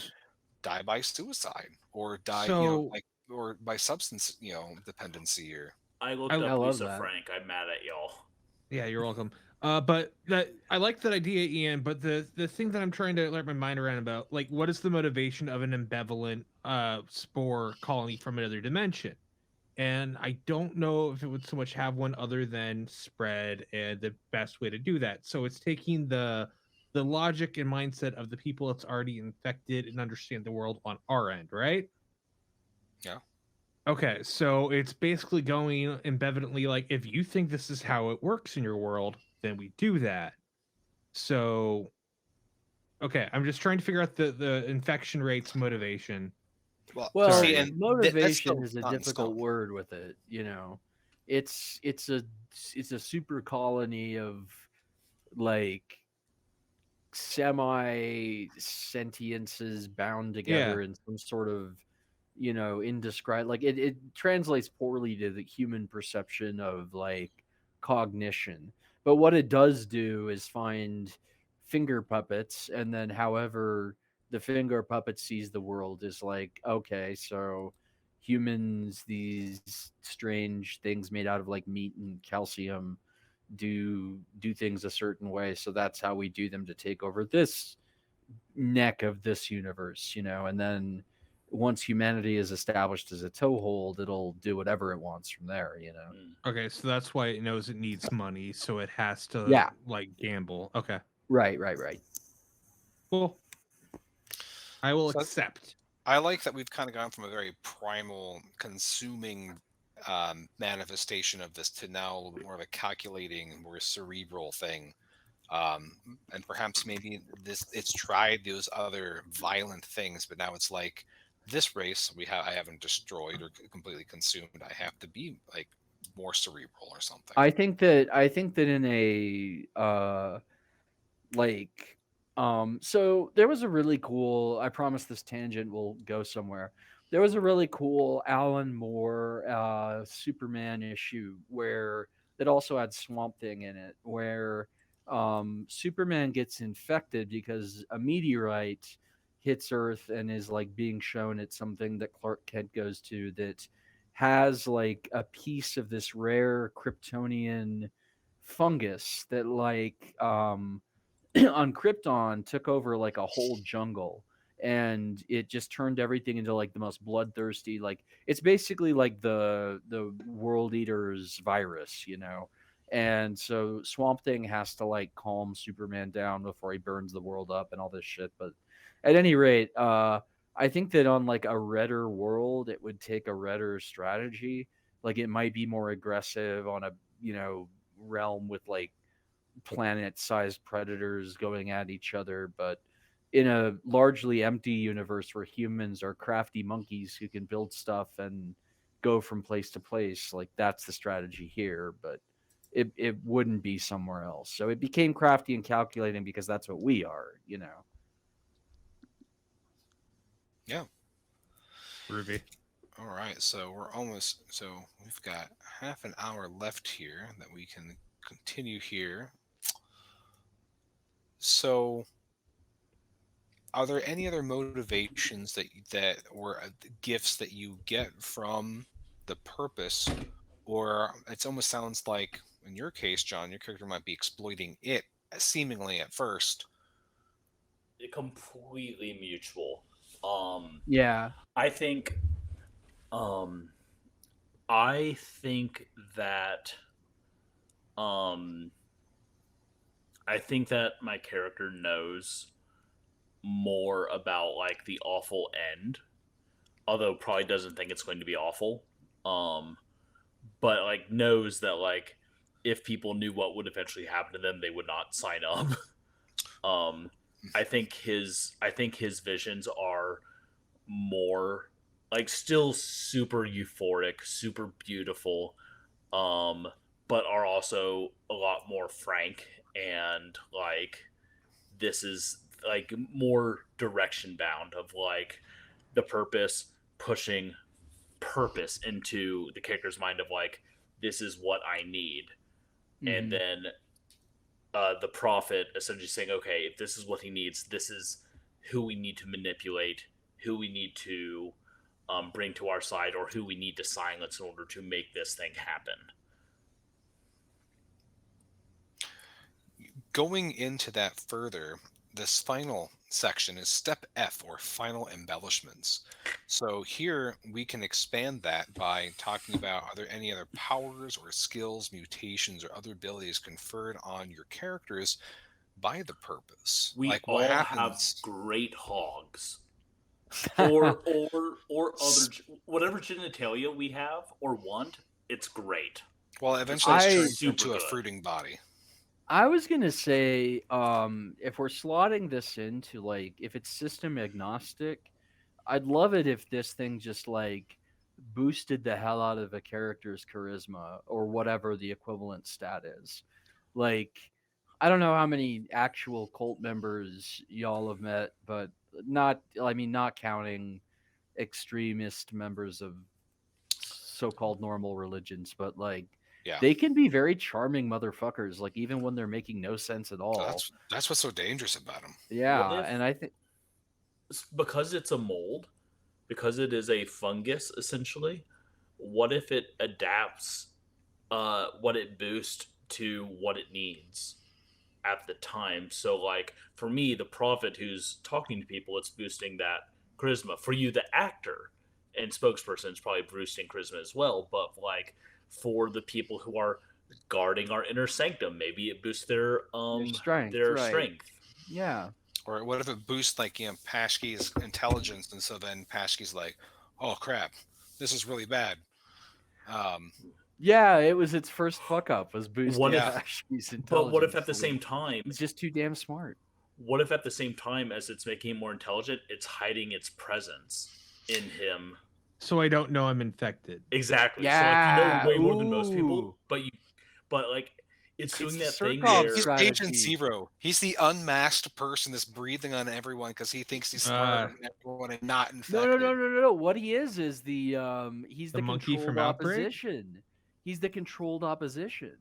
die by suicide or die, So like, or by substance, dependency or. I looked I I up love Lisa that. Frank. I'm mad at y'all. Yeah, you're welcome. But that I like that idea, Ian. But the thing that I'm trying to wrap my mind around about, like, what is the motivation of an ambivalent spore colony from another dimension? And I don't know if it would so much have one other than spread, and the best way to do that. So it's taking the logic and mindset of the people that's already infected and understand the world on our end, right? Yeah. Okay, so it's basically going ambivalently like, if you think this is how it works in your world, then we do that. So okay, I'm just trying to figure out the infection rates motivation. Well, Well, see, Sorry. and that's motivation still is a not in difficult stone. word with it, you know. it's a super colony of like semi sentiences bound Yeah. together in some sort of indescribable, like it translates poorly to the human perception of like cognition. But what it does do is find finger puppets, and then however the finger puppet sees the world is like, okay, so humans, these strange things made out of like meat and calcium, do things a certain way, so that's how we do them to take over this neck of this universe, and then once humanity is established as a toehold, it'll do whatever it wants from there. Okay, so that's why it knows it needs money, so it has to Yeah. like gamble. Okay, Right. cool. I will So accept. I like that we've kind of gone from a very primal, consuming manifestation of this to now a little bit more of a calculating, more cerebral thing. And perhaps maybe it's tried those other violent things, but now it's like this race I haven't destroyed or completely consumed. I have to be like more cerebral or something. I think that in a like so there was a really cool, I promise this tangent will go somewhere. There was a really cool Alan Moore Superman issue where that also had Swamp Thing in it, where Superman gets infected because a meteorite hits Earth and is like being shown at something that Clark Kent goes to that has like a piece of this rare Kryptonian fungus that like on Krypton took over like a whole jungle, and it just turned everything into like the most bloodthirsty, like it's basically like the world eater's virus. And so Swamp Thing has to like calm Superman down before he burns the world up and all this shit. But at any rate, I think that on like a redder world it would take a redder strategy. Like it might be more aggressive on a realm with like planet-sized predators going at each other, but in a largely empty universe where humans are crafty monkeys who can build stuff and go from place to place, like that's the strategy here. But it wouldn't be somewhere else. So it became crafty and calculating because that's what we are. Yeah. Ruby. All right. So we've got half an hour left here that we can continue here. So are there any other motivations that or gifts that you get from the purpose, or it almost sounds like in your case, John, your character might be exploiting it seemingly at first. Completely mutual. Yeah. I think um I think that um I think that my character knows more about like the awful end, although probably doesn't think it's going to be awful. Um but like knows that like if people knew what would eventually happen to them, they would not sign up. um I think his visions are more like still super euphoric, super beautiful, um, but are also a lot more frank and like this is like more direction bound of like the purpose pushing purpose into the character's mind of like this is what I need, and Mhm. then the prophet essentially saying, okay, if this is what he needs, this is who we need to manipulate, who we need to bring to our side, or who we need to silence in order to make this thing happen. Going into that further, this final section is step F, or final embellishments. So here we can expand that by talking about, are there any other powers or skills, mutations, or other abilities conferred on your characters by the purpose? We Like what all have happens? great hogs, or other whatever genitalia we have or want. It's great. Well, It's eventually like it's I turned super into a good. fruiting body. I was gonna say, if we're slotting this into like if it's system agnostic, I'd love it if this thing just like boosted the hell out of a character's charisma or whatever the equivalent stat is. Like, I don't know how many actual cult members y'all have met, but not counting extremist members of so-called normal religions, but like Yeah. they can be very charming motherfuckers, like even when they're making no sense at all. That's what's so dangerous about them. Yeah, and I think because it's a mold, because it is a fungus essentially, what if it adapts what it boosts to what it needs at the time? So like for me, the prophet who's talking to people, it's boosting that charisma. For you, the actor and spokesperson, is probably boosting charisma as well. But like for the people who are guarding our inner sanctum, maybe it boosts their strength. strength. Yeah. Or what if it boosts like Pashke's intelligence, and so then Pashke's like, oh crap, this is really bad. Yeah, it was its first fuck up was boosting Pashke's intelligence. But what if at the same time it's just too damn smart? What if at the same time as it's making him more intelligent, it's hiding its presence in him? So I don't know I'm infected. Exactly. Yeah. So like you know way more than most people, but like it's doing that thing Surkov He's where Agent Zero. He's the unmasked person that's breathing on everyone because he thinks he's smarter than everyone and not infected. No. What he is the he's the monkey controlled from Outbreak? opposition. He's the controlled opposition.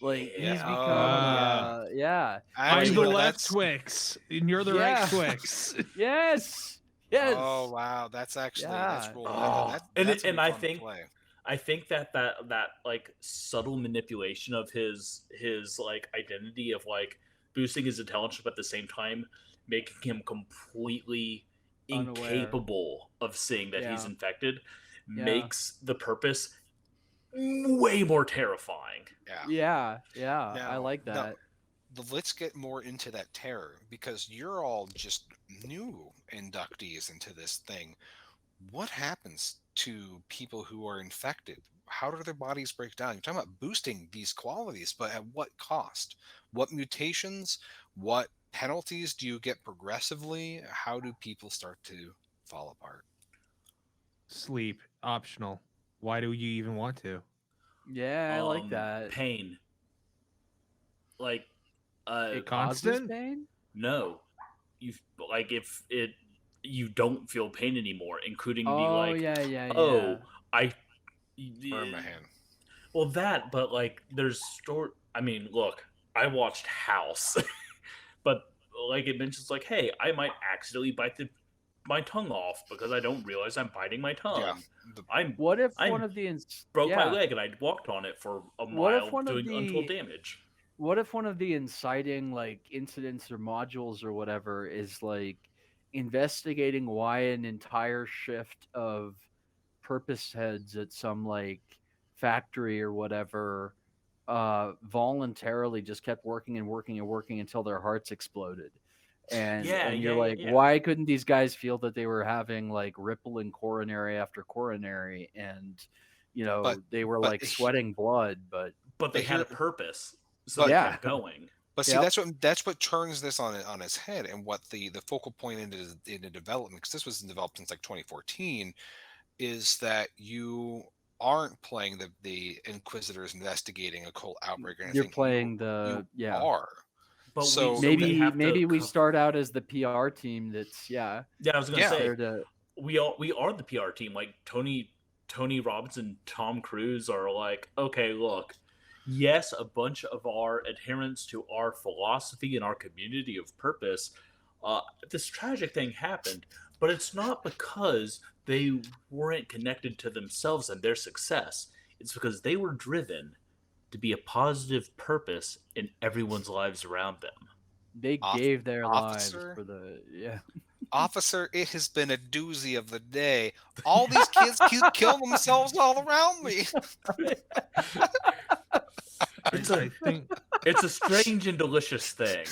Like Yeah. he's become Actually, I'm the left that's- Twix, and you're the right Twix. Yes. Oh wow, that's actually that's Yeah. real. Oh. That's And gonna I be fun to think- play. I think that like subtle manipulation of his like identity of like boosting his intelligence but at the same time making him completely Unaware. incapable of seeing that he's Yeah. infected Yeah. makes the purpose way more terrifying. Yeah. Yeah. I Now- like now, that. Let's get more into that terror because you're all just new inductees into this thing. What happens to people who are infected? How do their bodies break down? You're talking about boosting these qualities, but at what cost? What mutations? What penalties do you get progressively? How do people start to fall apart? Sleep optional. Why do you even want to? Yeah, I like that. Pain. Like It Constant? causes pain? no. You like if it you don't feel pain anymore, including Oh, the like yeah. oh I Burn my hand. well that but like there's I mean look, I watched House but like it mentions like hey I might accidentally bite my tongue off because I don't realize I'm biting my tongue. Yeah. What if I one of the broke my yeah. leg and I walked on it for a What if mile one of doing the- untold damage. What if one of the inciting like incidents or modules or whatever is like investigating why an entire shift of purpose heads at some like factory or whatever voluntarily just kept working until their hearts exploded. And you're like, why couldn't these guys feel that they were having like rippling coronary after coronary and they were but like sweating blood, but They had a here- purpose. So but- they Yeah. kept going. But see, Yep. that's what turns this on its head, and what the focal point into development, because this was developed since like 2014, is that you aren't playing the Inquisitors investigating a cult outbreak or anything. you're playing you are. But So- maybe we start out as the PR team that's Yeah, I was gonna Yeah. say there to we are the PR team. Like Tony Robbins and Tom Cruise are like, okay, look, yes, a bunch of our adherents to our philosophy and our community of purpose, this tragic thing happened, but it's not because they weren't connected to themselves and their success. It's because they were driven to be a positive purpose in everyone's lives around them. they gave their lives officer? for the Officer, it has been a doozy of the day. All these kids kill themselves all around me. It's I think It's a strange and delicious thing.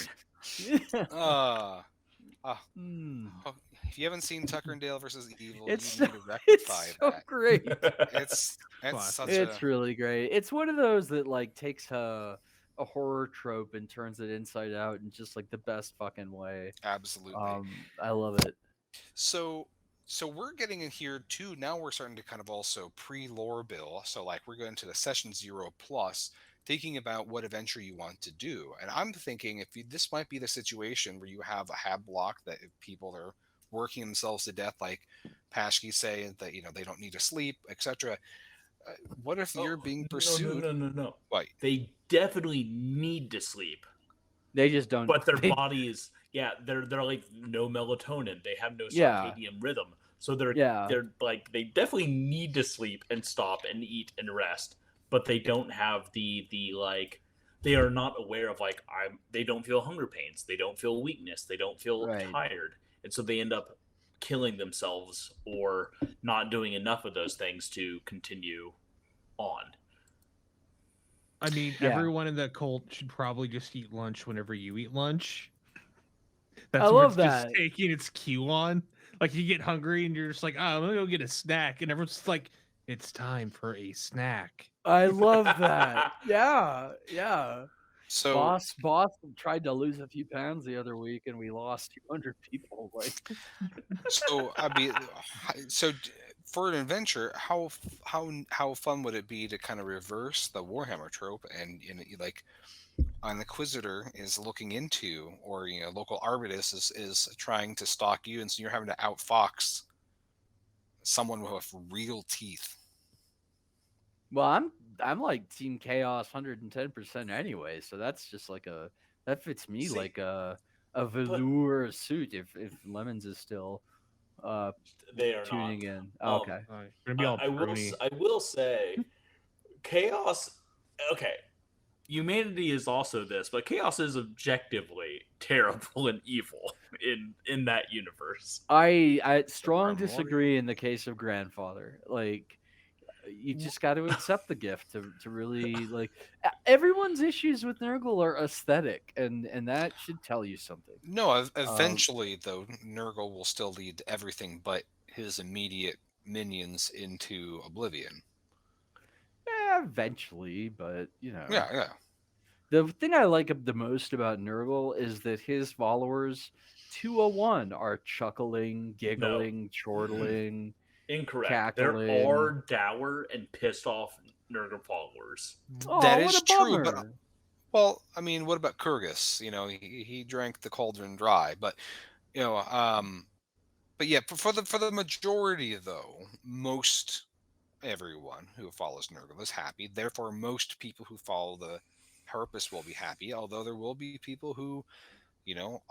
Hmm. If you haven't seen Tucker and Dale versus Evil, It's you so, need to rectify it's so that. great. It's such It's a really great. It's one of those that like takes a horror trope and turns it inside out in just like the best fucking way. absolutely. I love it. So So we're getting in here too. Now we're starting to kind of also pre-lore bill. So like we're going to the session 0 plus, thinking about what adventure you want to do. And I'm thinking this might be the situation where you have a hab block that if people are working themselves to death, like Pashki say that they don't need to sleep, etc. What if you're Oh, being no, no, pursued? no, no, no. What? They definitely need to sleep, They just don't. but their They, bodies, yeah, they're like no melatonin. They have no yeah, circadian rhythm, so yeah, they're like they definitely need to sleep and stop and eat and rest, but they don't have the like. They are not aware of like They don't feel hunger pains. They don't feel weakness. They don't feel right. tired, and so they end up killing themselves or not doing enough of those things to continue on. I mean, Yeah. everyone in the cult should probably just eat lunch whenever you eat lunch. I That's what love it's that. just taking its cue on. Like you get hungry and you're just like, oh, I'm gonna go get a snack, and everyone's just like, it's time for a snack. I love that. Yeah, yeah. So Boss tried to lose a few pounds the other week, and we lost 200 people. Like, So I mean, for an adventure, how fun would it be to kind of reverse the Warhammer trope and like an Inquisitor is looking into, or local Arbitus is trying to stalk you, and so you're having to outfox someone with real teeth. well, I'm like Team Chaos 110% anyway, so that's just like that fits me See, like a velour suit if Lemons is still they are not. tuning in. Oh, okay. Gonna be all I will say, chaos. Okay, humanity is also this, but chaos is objectively terrible and evil in that universe. I strong Primordial. disagree in the case of Grandfather. Like, you just got to accept the gift to really like. Everyone's issues with Nurgle are aesthetic, and that should tell you something. No, eventually though, Nurgle will still lead everything but his immediate minions into oblivion. Eventually, but Yeah. the thing I like the most about Nurgle is that his followers 201 are chuckling, giggling, chortling. Incorrect. Cackling. There are dour and pissed off Nurgle followers. Oh, That what is a true, but bummer. well, I mean, what about Kurgus? He drank the cauldron dry, but you know, but yeah, for the majority though, most everyone who follows Nurgle is happy. Therefore, most people who follow the purpose will be happy. Although there will be people who,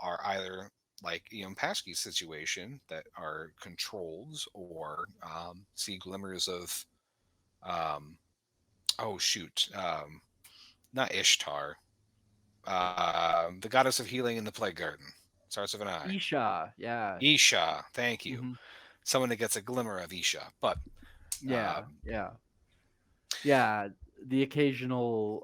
are either like Paschke's situation that are controlled or see glimmers of oh shoot, not Ishtar, the goddess of healing in the plague garden. Starts with an I. Isha, yeah. Isha, thank you. Mhm. Someone that gets a glimmer of Isha, but Yeah, yeah. The occasional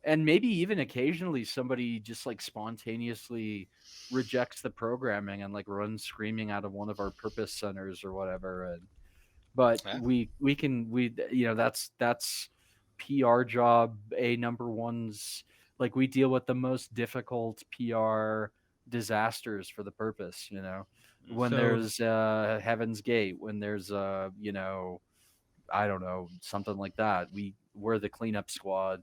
and maybe even occasionally somebody just like spontaneously rejects the programming and like runs screaming out of one of our purpose centers or whatever. But Yeah. we that's PR job. Number one's like we deal with the most difficult PR disasters for the purpose. When So- there's Heaven's Gate, when there's I don't know, something like that. We're the cleanup squad.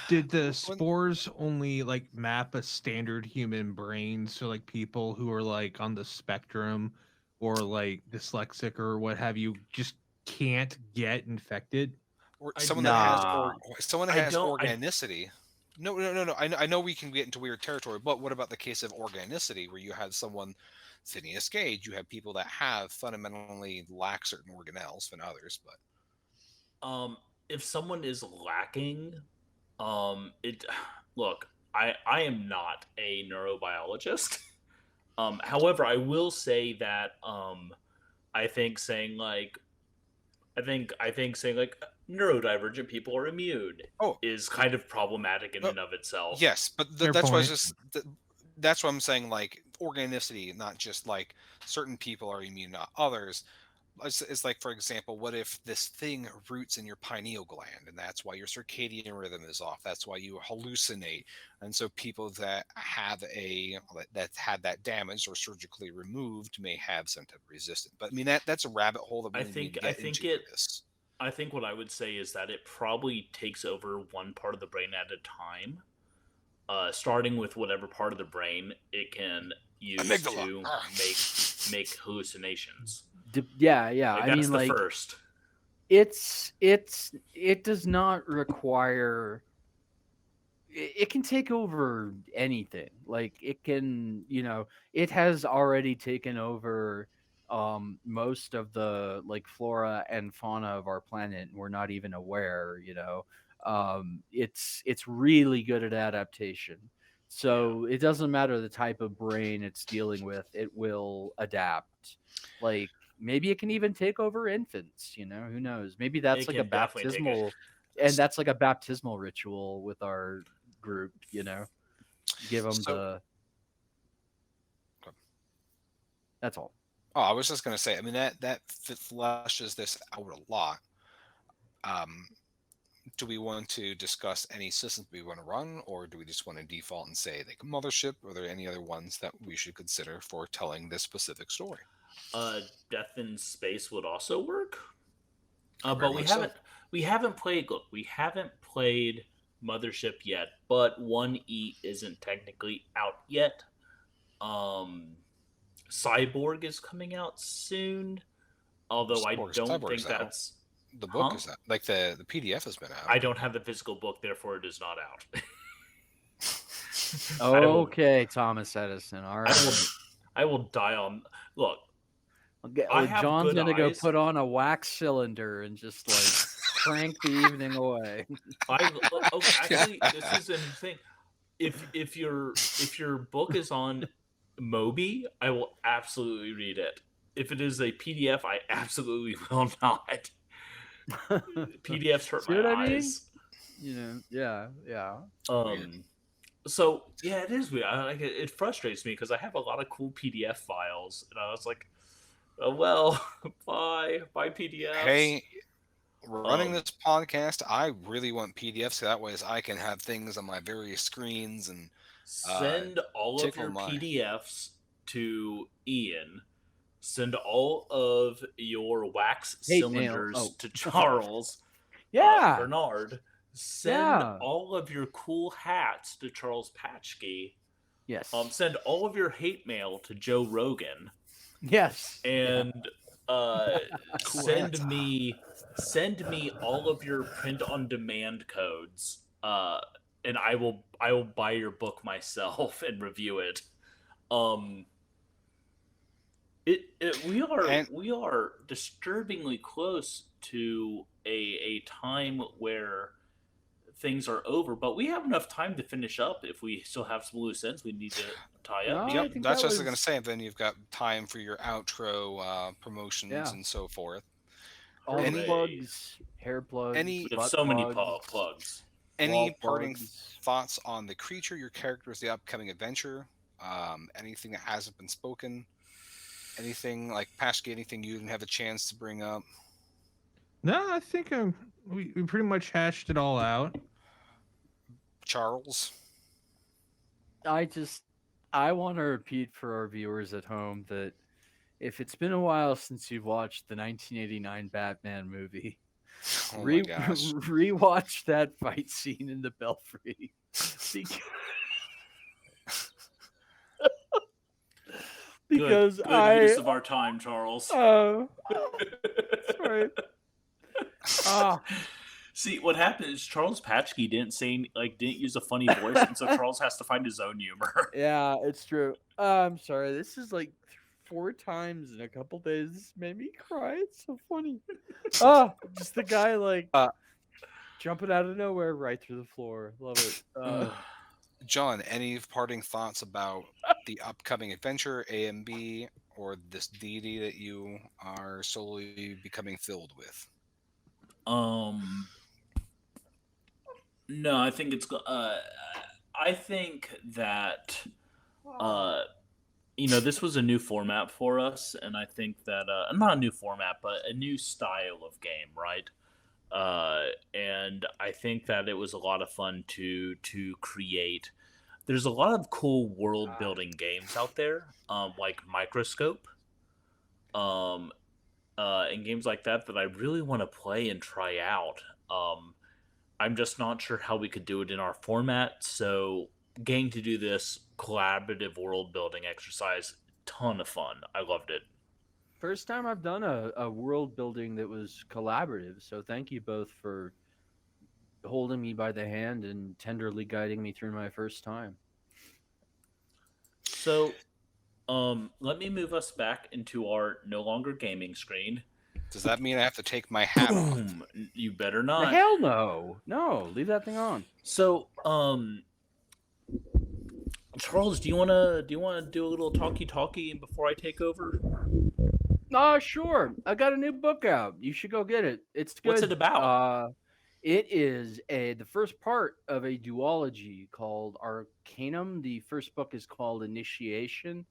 Did the spores only like map a standard human brain? So like people who are like on the spectrum or like dyslexic or what have you just can't get infected? Or I- someone Nah. that has don't- I- organicity. No. I know we can get into weird territory, but what about the case of organicity, where you had someone, Phineas Gage? You have people that have fundamentally lack certain organelles than others, but If someone is lacking, it look, I am not a neurobiologist. However, I will say that I think saying like neurodivergent people are immune is kind of problematic in and of itself. yes, but Fair that's why point. that's what I'm saying. Like organicity, not just like certain people are immune, not others. it's like, for example, what if this thing roots in your pineal gland, and that's why your circadian rhythm is off. That's why you hallucinate. And so people that have that had that damaged or surgically removed may have some type of resistance. But I mean, that's a rabbit hole that we I didn't need think to I get think into for it. this. I think what I would say is that it probably takes over one part of the brain at a time, starting with whatever part of the brain it can use Amygdala. to make hallucinations. Yeah. Like I that's mean, the like, first. it does not require. It can take over anything. Like, it can, it has already taken over most of the, like, flora and fauna of our planet, and we're not even aware. It's really good at adaptation. So it doesn't matter the type of brain it's dealing with, it will adapt. Like, maybe it can even take over infants, who knows? Maybe that's It like a can definitely take it. baptismal, and that's like a baptismal ritual with our group. Give them So, that's all. oh, I was just gonna say. I mean, that flushes this out a lot. Um, do we want to discuss any systems we want to run, or do we just want to default and say like Mothership? Are there any other ones that we should consider for telling this specific story? Death in Space would also work. Very But much so. we haven't played. Look, we haven't played Mothership yet, but 1E isn't technically out yet. Cyborg is coming out soon, although I don't Cyborg's think out. that's The book is out. Like the PDF has been out. I don't have the physical book, therefore it is not out. Okay, Thomas Edison. All right. I will die on. Look, Okay, I have John's good gonna go eyes. put on a wax cylinder and just like crank the evening away. Actually, this is a thing. If your book is on Mobi, I will absolutely read it. If it is a PDF, I absolutely will not. PDFs hurt See my what I mean? eyes. Yeah. So yeah, it is weird. It frustrates me because I have a lot of cool PDF files, and I was like, oh, well, bye PDFs. Hey, running this podcast, I really want PDFs so that way as I can have things on my various screens and send all of your PDFs to Ian. Send all of your wax cylinders to Charles. Yeah. Bernard. Send all of your cool hats to Charles Patchkey. Yes. Send all of your hate mail to Joe Rogan. Yes. And send me all of your print on demand codes. And I will buy your book myself and review it. We are disturbingly close to a time where things are over, but we have enough time to finish up if we still have some loose ends we need to tie up. No, yep, that's just going to say. Then you've got time for your outro promotions and so forth. All the plugs, hair plugs. We have so many plugs. Any parting thoughts on the creature, your characters, the upcoming adventure? Anything that hasn't been spoken? Anything like Pashke? Anything you didn't have a chance to bring up? No, I think we pretty much hashed it all out. Charles? I want to repeat for our viewers at home that if it's been a while since you've watched the 1989 Batman movie, rewatch that fight scene in the Belfry. Because good use of our time, Charles. Sorry. See, what happened is Charles Patchkey didn't use a funny voice, and so Charles has to find his own humor. Yeah, it's true. I'm sorry. This is like 4 times in a couple days. This made me cry. It's so funny. Just the guy jumping out of nowhere right through the floor. Love it. John, any parting thoughts about the upcoming adventure, A and B, or this deity that you are slowly becoming filled with? No, I think it's. I think that this was a new format for us, and I think that not a new format, but a new style of game, right? And I think that it was a lot of fun to create. There's a lot of cool world building games out there, like Microscope, um, and games like that I really want to play and try out. I'm just not sure how we could do it in our format. So getting to do this collaborative world building exercise, ton of fun. I loved it. First time I've done a world building that was collaborative. So thank you both for holding me by the hand and tenderly guiding me through my first time. So, let me move us back into our no longer gaming screen. Does that mean I have to take my hat off? Boom! You better not. Hell no. No, leave that thing on. So, Charles, do you wanna do a little talkie before I take over? Sure. I got a new book out. You should go get it. It's good. What's it about? It is the first part of a duology called Arcanum. The first book is called Initiation.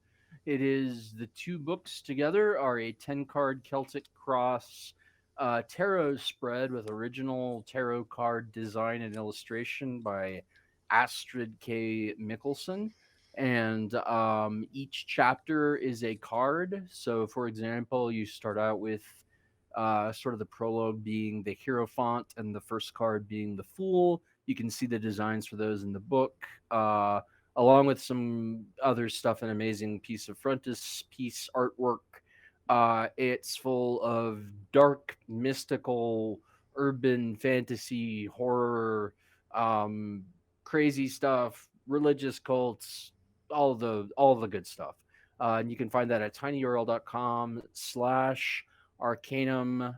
It is the two books together are a 10-card Celtic Cross tarot spread with original tarot card design and illustration by Astrid K. Mickelson. And each chapter is a card. So, for example, you start out with sort of the prologue being the Hierophant and the first card being the Fool. You can see the designs for those in the book, along with some other stuff, an amazing piece of frontispiece artwork. It's full of dark, mystical, urban fantasy, horror, crazy stuff, religious cults, all the good stuff. And you can find that at tinyurl.com/Arcanum,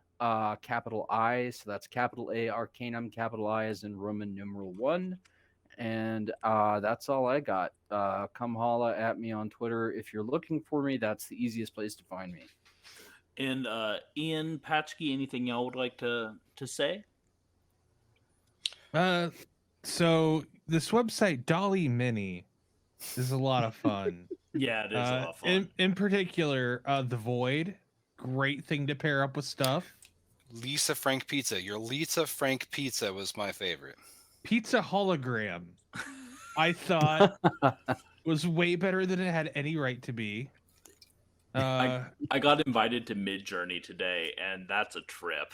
capital I. So that's capital A, Arcanum, capital I as in Roman numeral 1. And that's all I got. Come holla at me on Twitter. If you're looking for me, that's the easiest place to find me. And Ian, Patchkey, anything y'all would like to say? So this website Dolly Mini is a lot of fun. Yeah, it is a lot of fun. In particular, The Void, great thing to pair up with stuff. Lisa Frank Pizza. Your Lisa Frank Pizza was my favorite. Pizza Hologram, I thought was way better than it had any right to be. I got invited to Midjourney today, and that's a trip.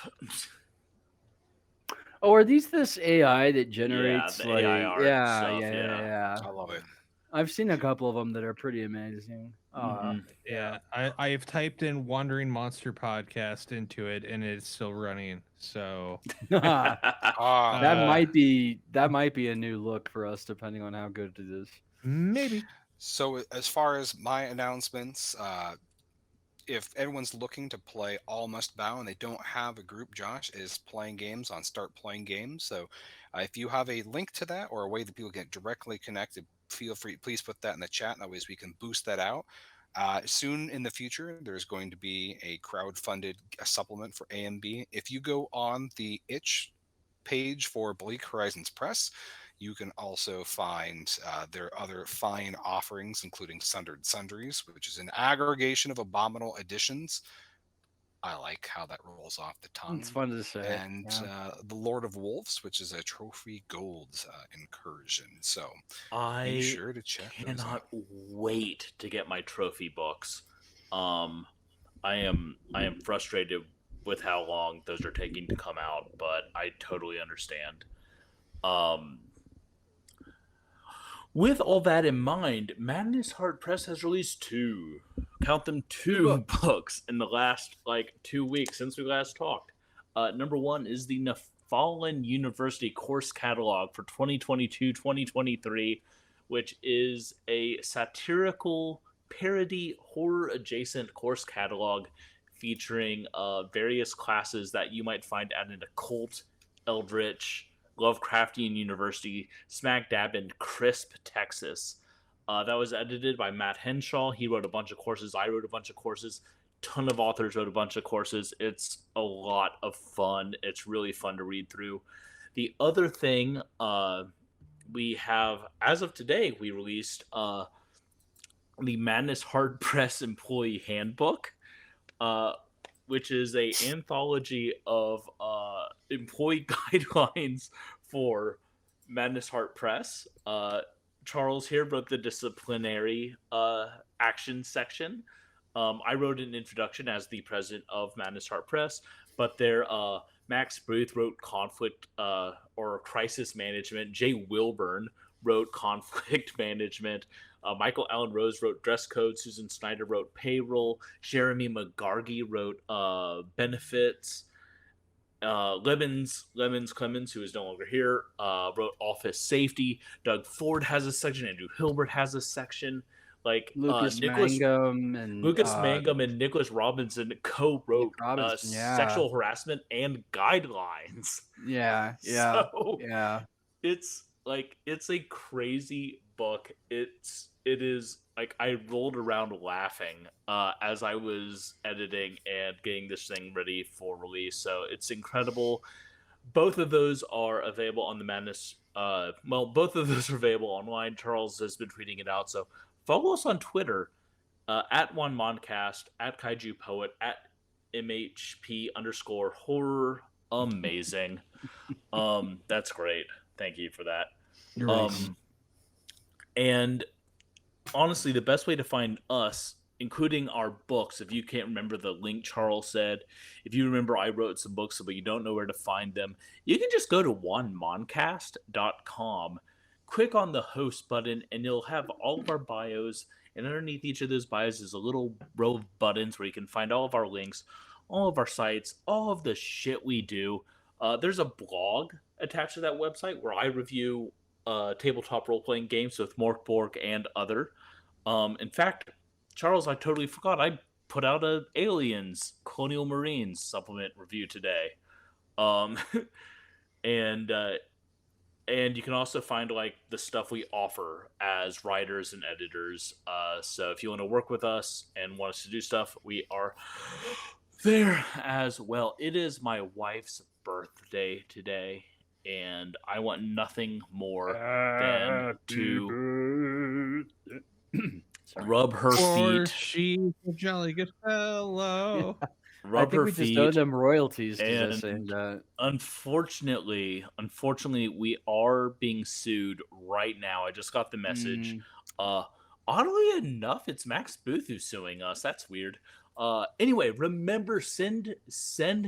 Oh, are these this AI that generates the AI art stuff, yeah. I love it. I've seen a couple of them that are pretty amazing. Yeah, I've typed in Wandering Monster Podcast into it, and it's still running. So that might be a new look for us, depending on how good it is. Maybe. So as far as my announcements, if everyone's looking to play All Must Bow and they don't have a group, Josh is playing games on Start Playing Games. So if you have a link to that or a way that people get directly connected, feel free, please put that in the chat. That way we can boost that out. Soon in the future, there's going to be a crowd-funded supplement for AMB. If you go on the itch page for Bleak Horizons Press, you can also find their other fine offerings, including Sundered Sundries, which is an aggregation of abominable editions. I like how that rolls off the tongue. It's fun to say. And the Lord of Wolves, which is a trophy gold incursion. So be sure to check those out. I cannot wait to get my trophy books. I am frustrated with how long those are taking to come out, but I totally understand. With all that in mind, Madness Hard Press has released two books in the last 2 weeks since we last talked. Number one is the Nephalin University course catalog for 2022-2023, which is a satirical parody horror adjacent course catalog featuring various classes that you might find at an occult, Eldritch, Lovecraftian university smack dab in Crisp, Texas. That was edited by Matt Henshaw. He wrote a bunch of courses. I wrote a bunch of courses. Ton of authors wrote a bunch of courses. It's a lot of fun. It's really fun to read through. The other thing we have, as of today, we released the Madness Hard Press Employee Handbook, which is a anthology of employee guidelines for Madness Hard Press. Charles here wrote the disciplinary action section. I wrote an introduction as the president of Madness Heart Press, but there, Max Booth wrote conflict or crisis management. Jay Wilburn wrote conflict management. Michael Allen Rose wrote dress code. Susan Snyder wrote payroll. Jeremy McGargy wrote benefits. Clemens, who is no longer here, wrote office safety. Doug Ford has a section. Andrew Hilbert has a section. Like Lucas Mangum and Nicholas Robinson co-wrote sexual harassment and guidelines. Yeah. So it's a crazy book. It is like I rolled around laughing as I was editing and getting this thing ready for release. So it's incredible. Both of those are available on the Madness. Both of those are available online. Charles has been tweeting it out. So follow us on Twitter at OneMoncast, at Kaiju Poet, at MHP_horror. Amazing. That's great. Thank you for that. You're right. And honestly, the best way to find us, including our books, if you can't remember the link Charles said, if you remember I wrote some books but you don't know where to find them, you can just go to onemoncast.com, click on the host button, and you'll have all of our bios, and underneath each of those bios is a little row of buttons where you can find all of our links, all of our sites, all of the shit we do. There's a blog attached to that website where I review tabletop role-playing games with Mork Borg and other. In fact, Charles, I totally forgot. I put out a Aliens Colonial Marines supplement review today. And you can also find like the stuff we offer as writers and editors. So if you want to work with us and want us to do stuff, we are there as well. It is my wife's birthday today, and I want nothing more than to rub her feet. She's a jolly good fellow. Rub her feet. Just owe them royalties. And unfortunately, we are being sued right now. I just got the message. Oddly enough, it's Max Booth who's suing us. That's weird. Anyway, remember, send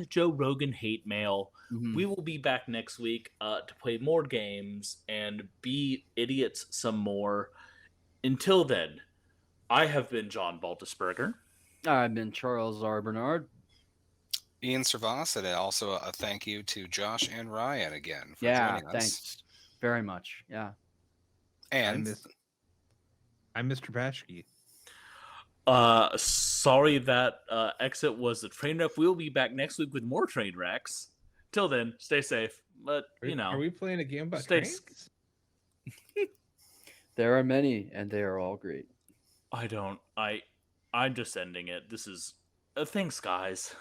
Joe Rogan hate mail. We will be back next week to play more games and be idiots some more. Until then, I have been John Baltusberger. I've been Charles R. Bernard. Ian Servas, and also a thank you to Josh and Ryan again for joining us. Thanks very much. Yeah. And I'm Mr. Patchkey. Sorry that exit was a train wreck. We'll be back next week with more train wrecks. Till then, stay safe. But are we playing a game about trains? There are many, and they are all great. I'm just ending it. This is thanks, guys.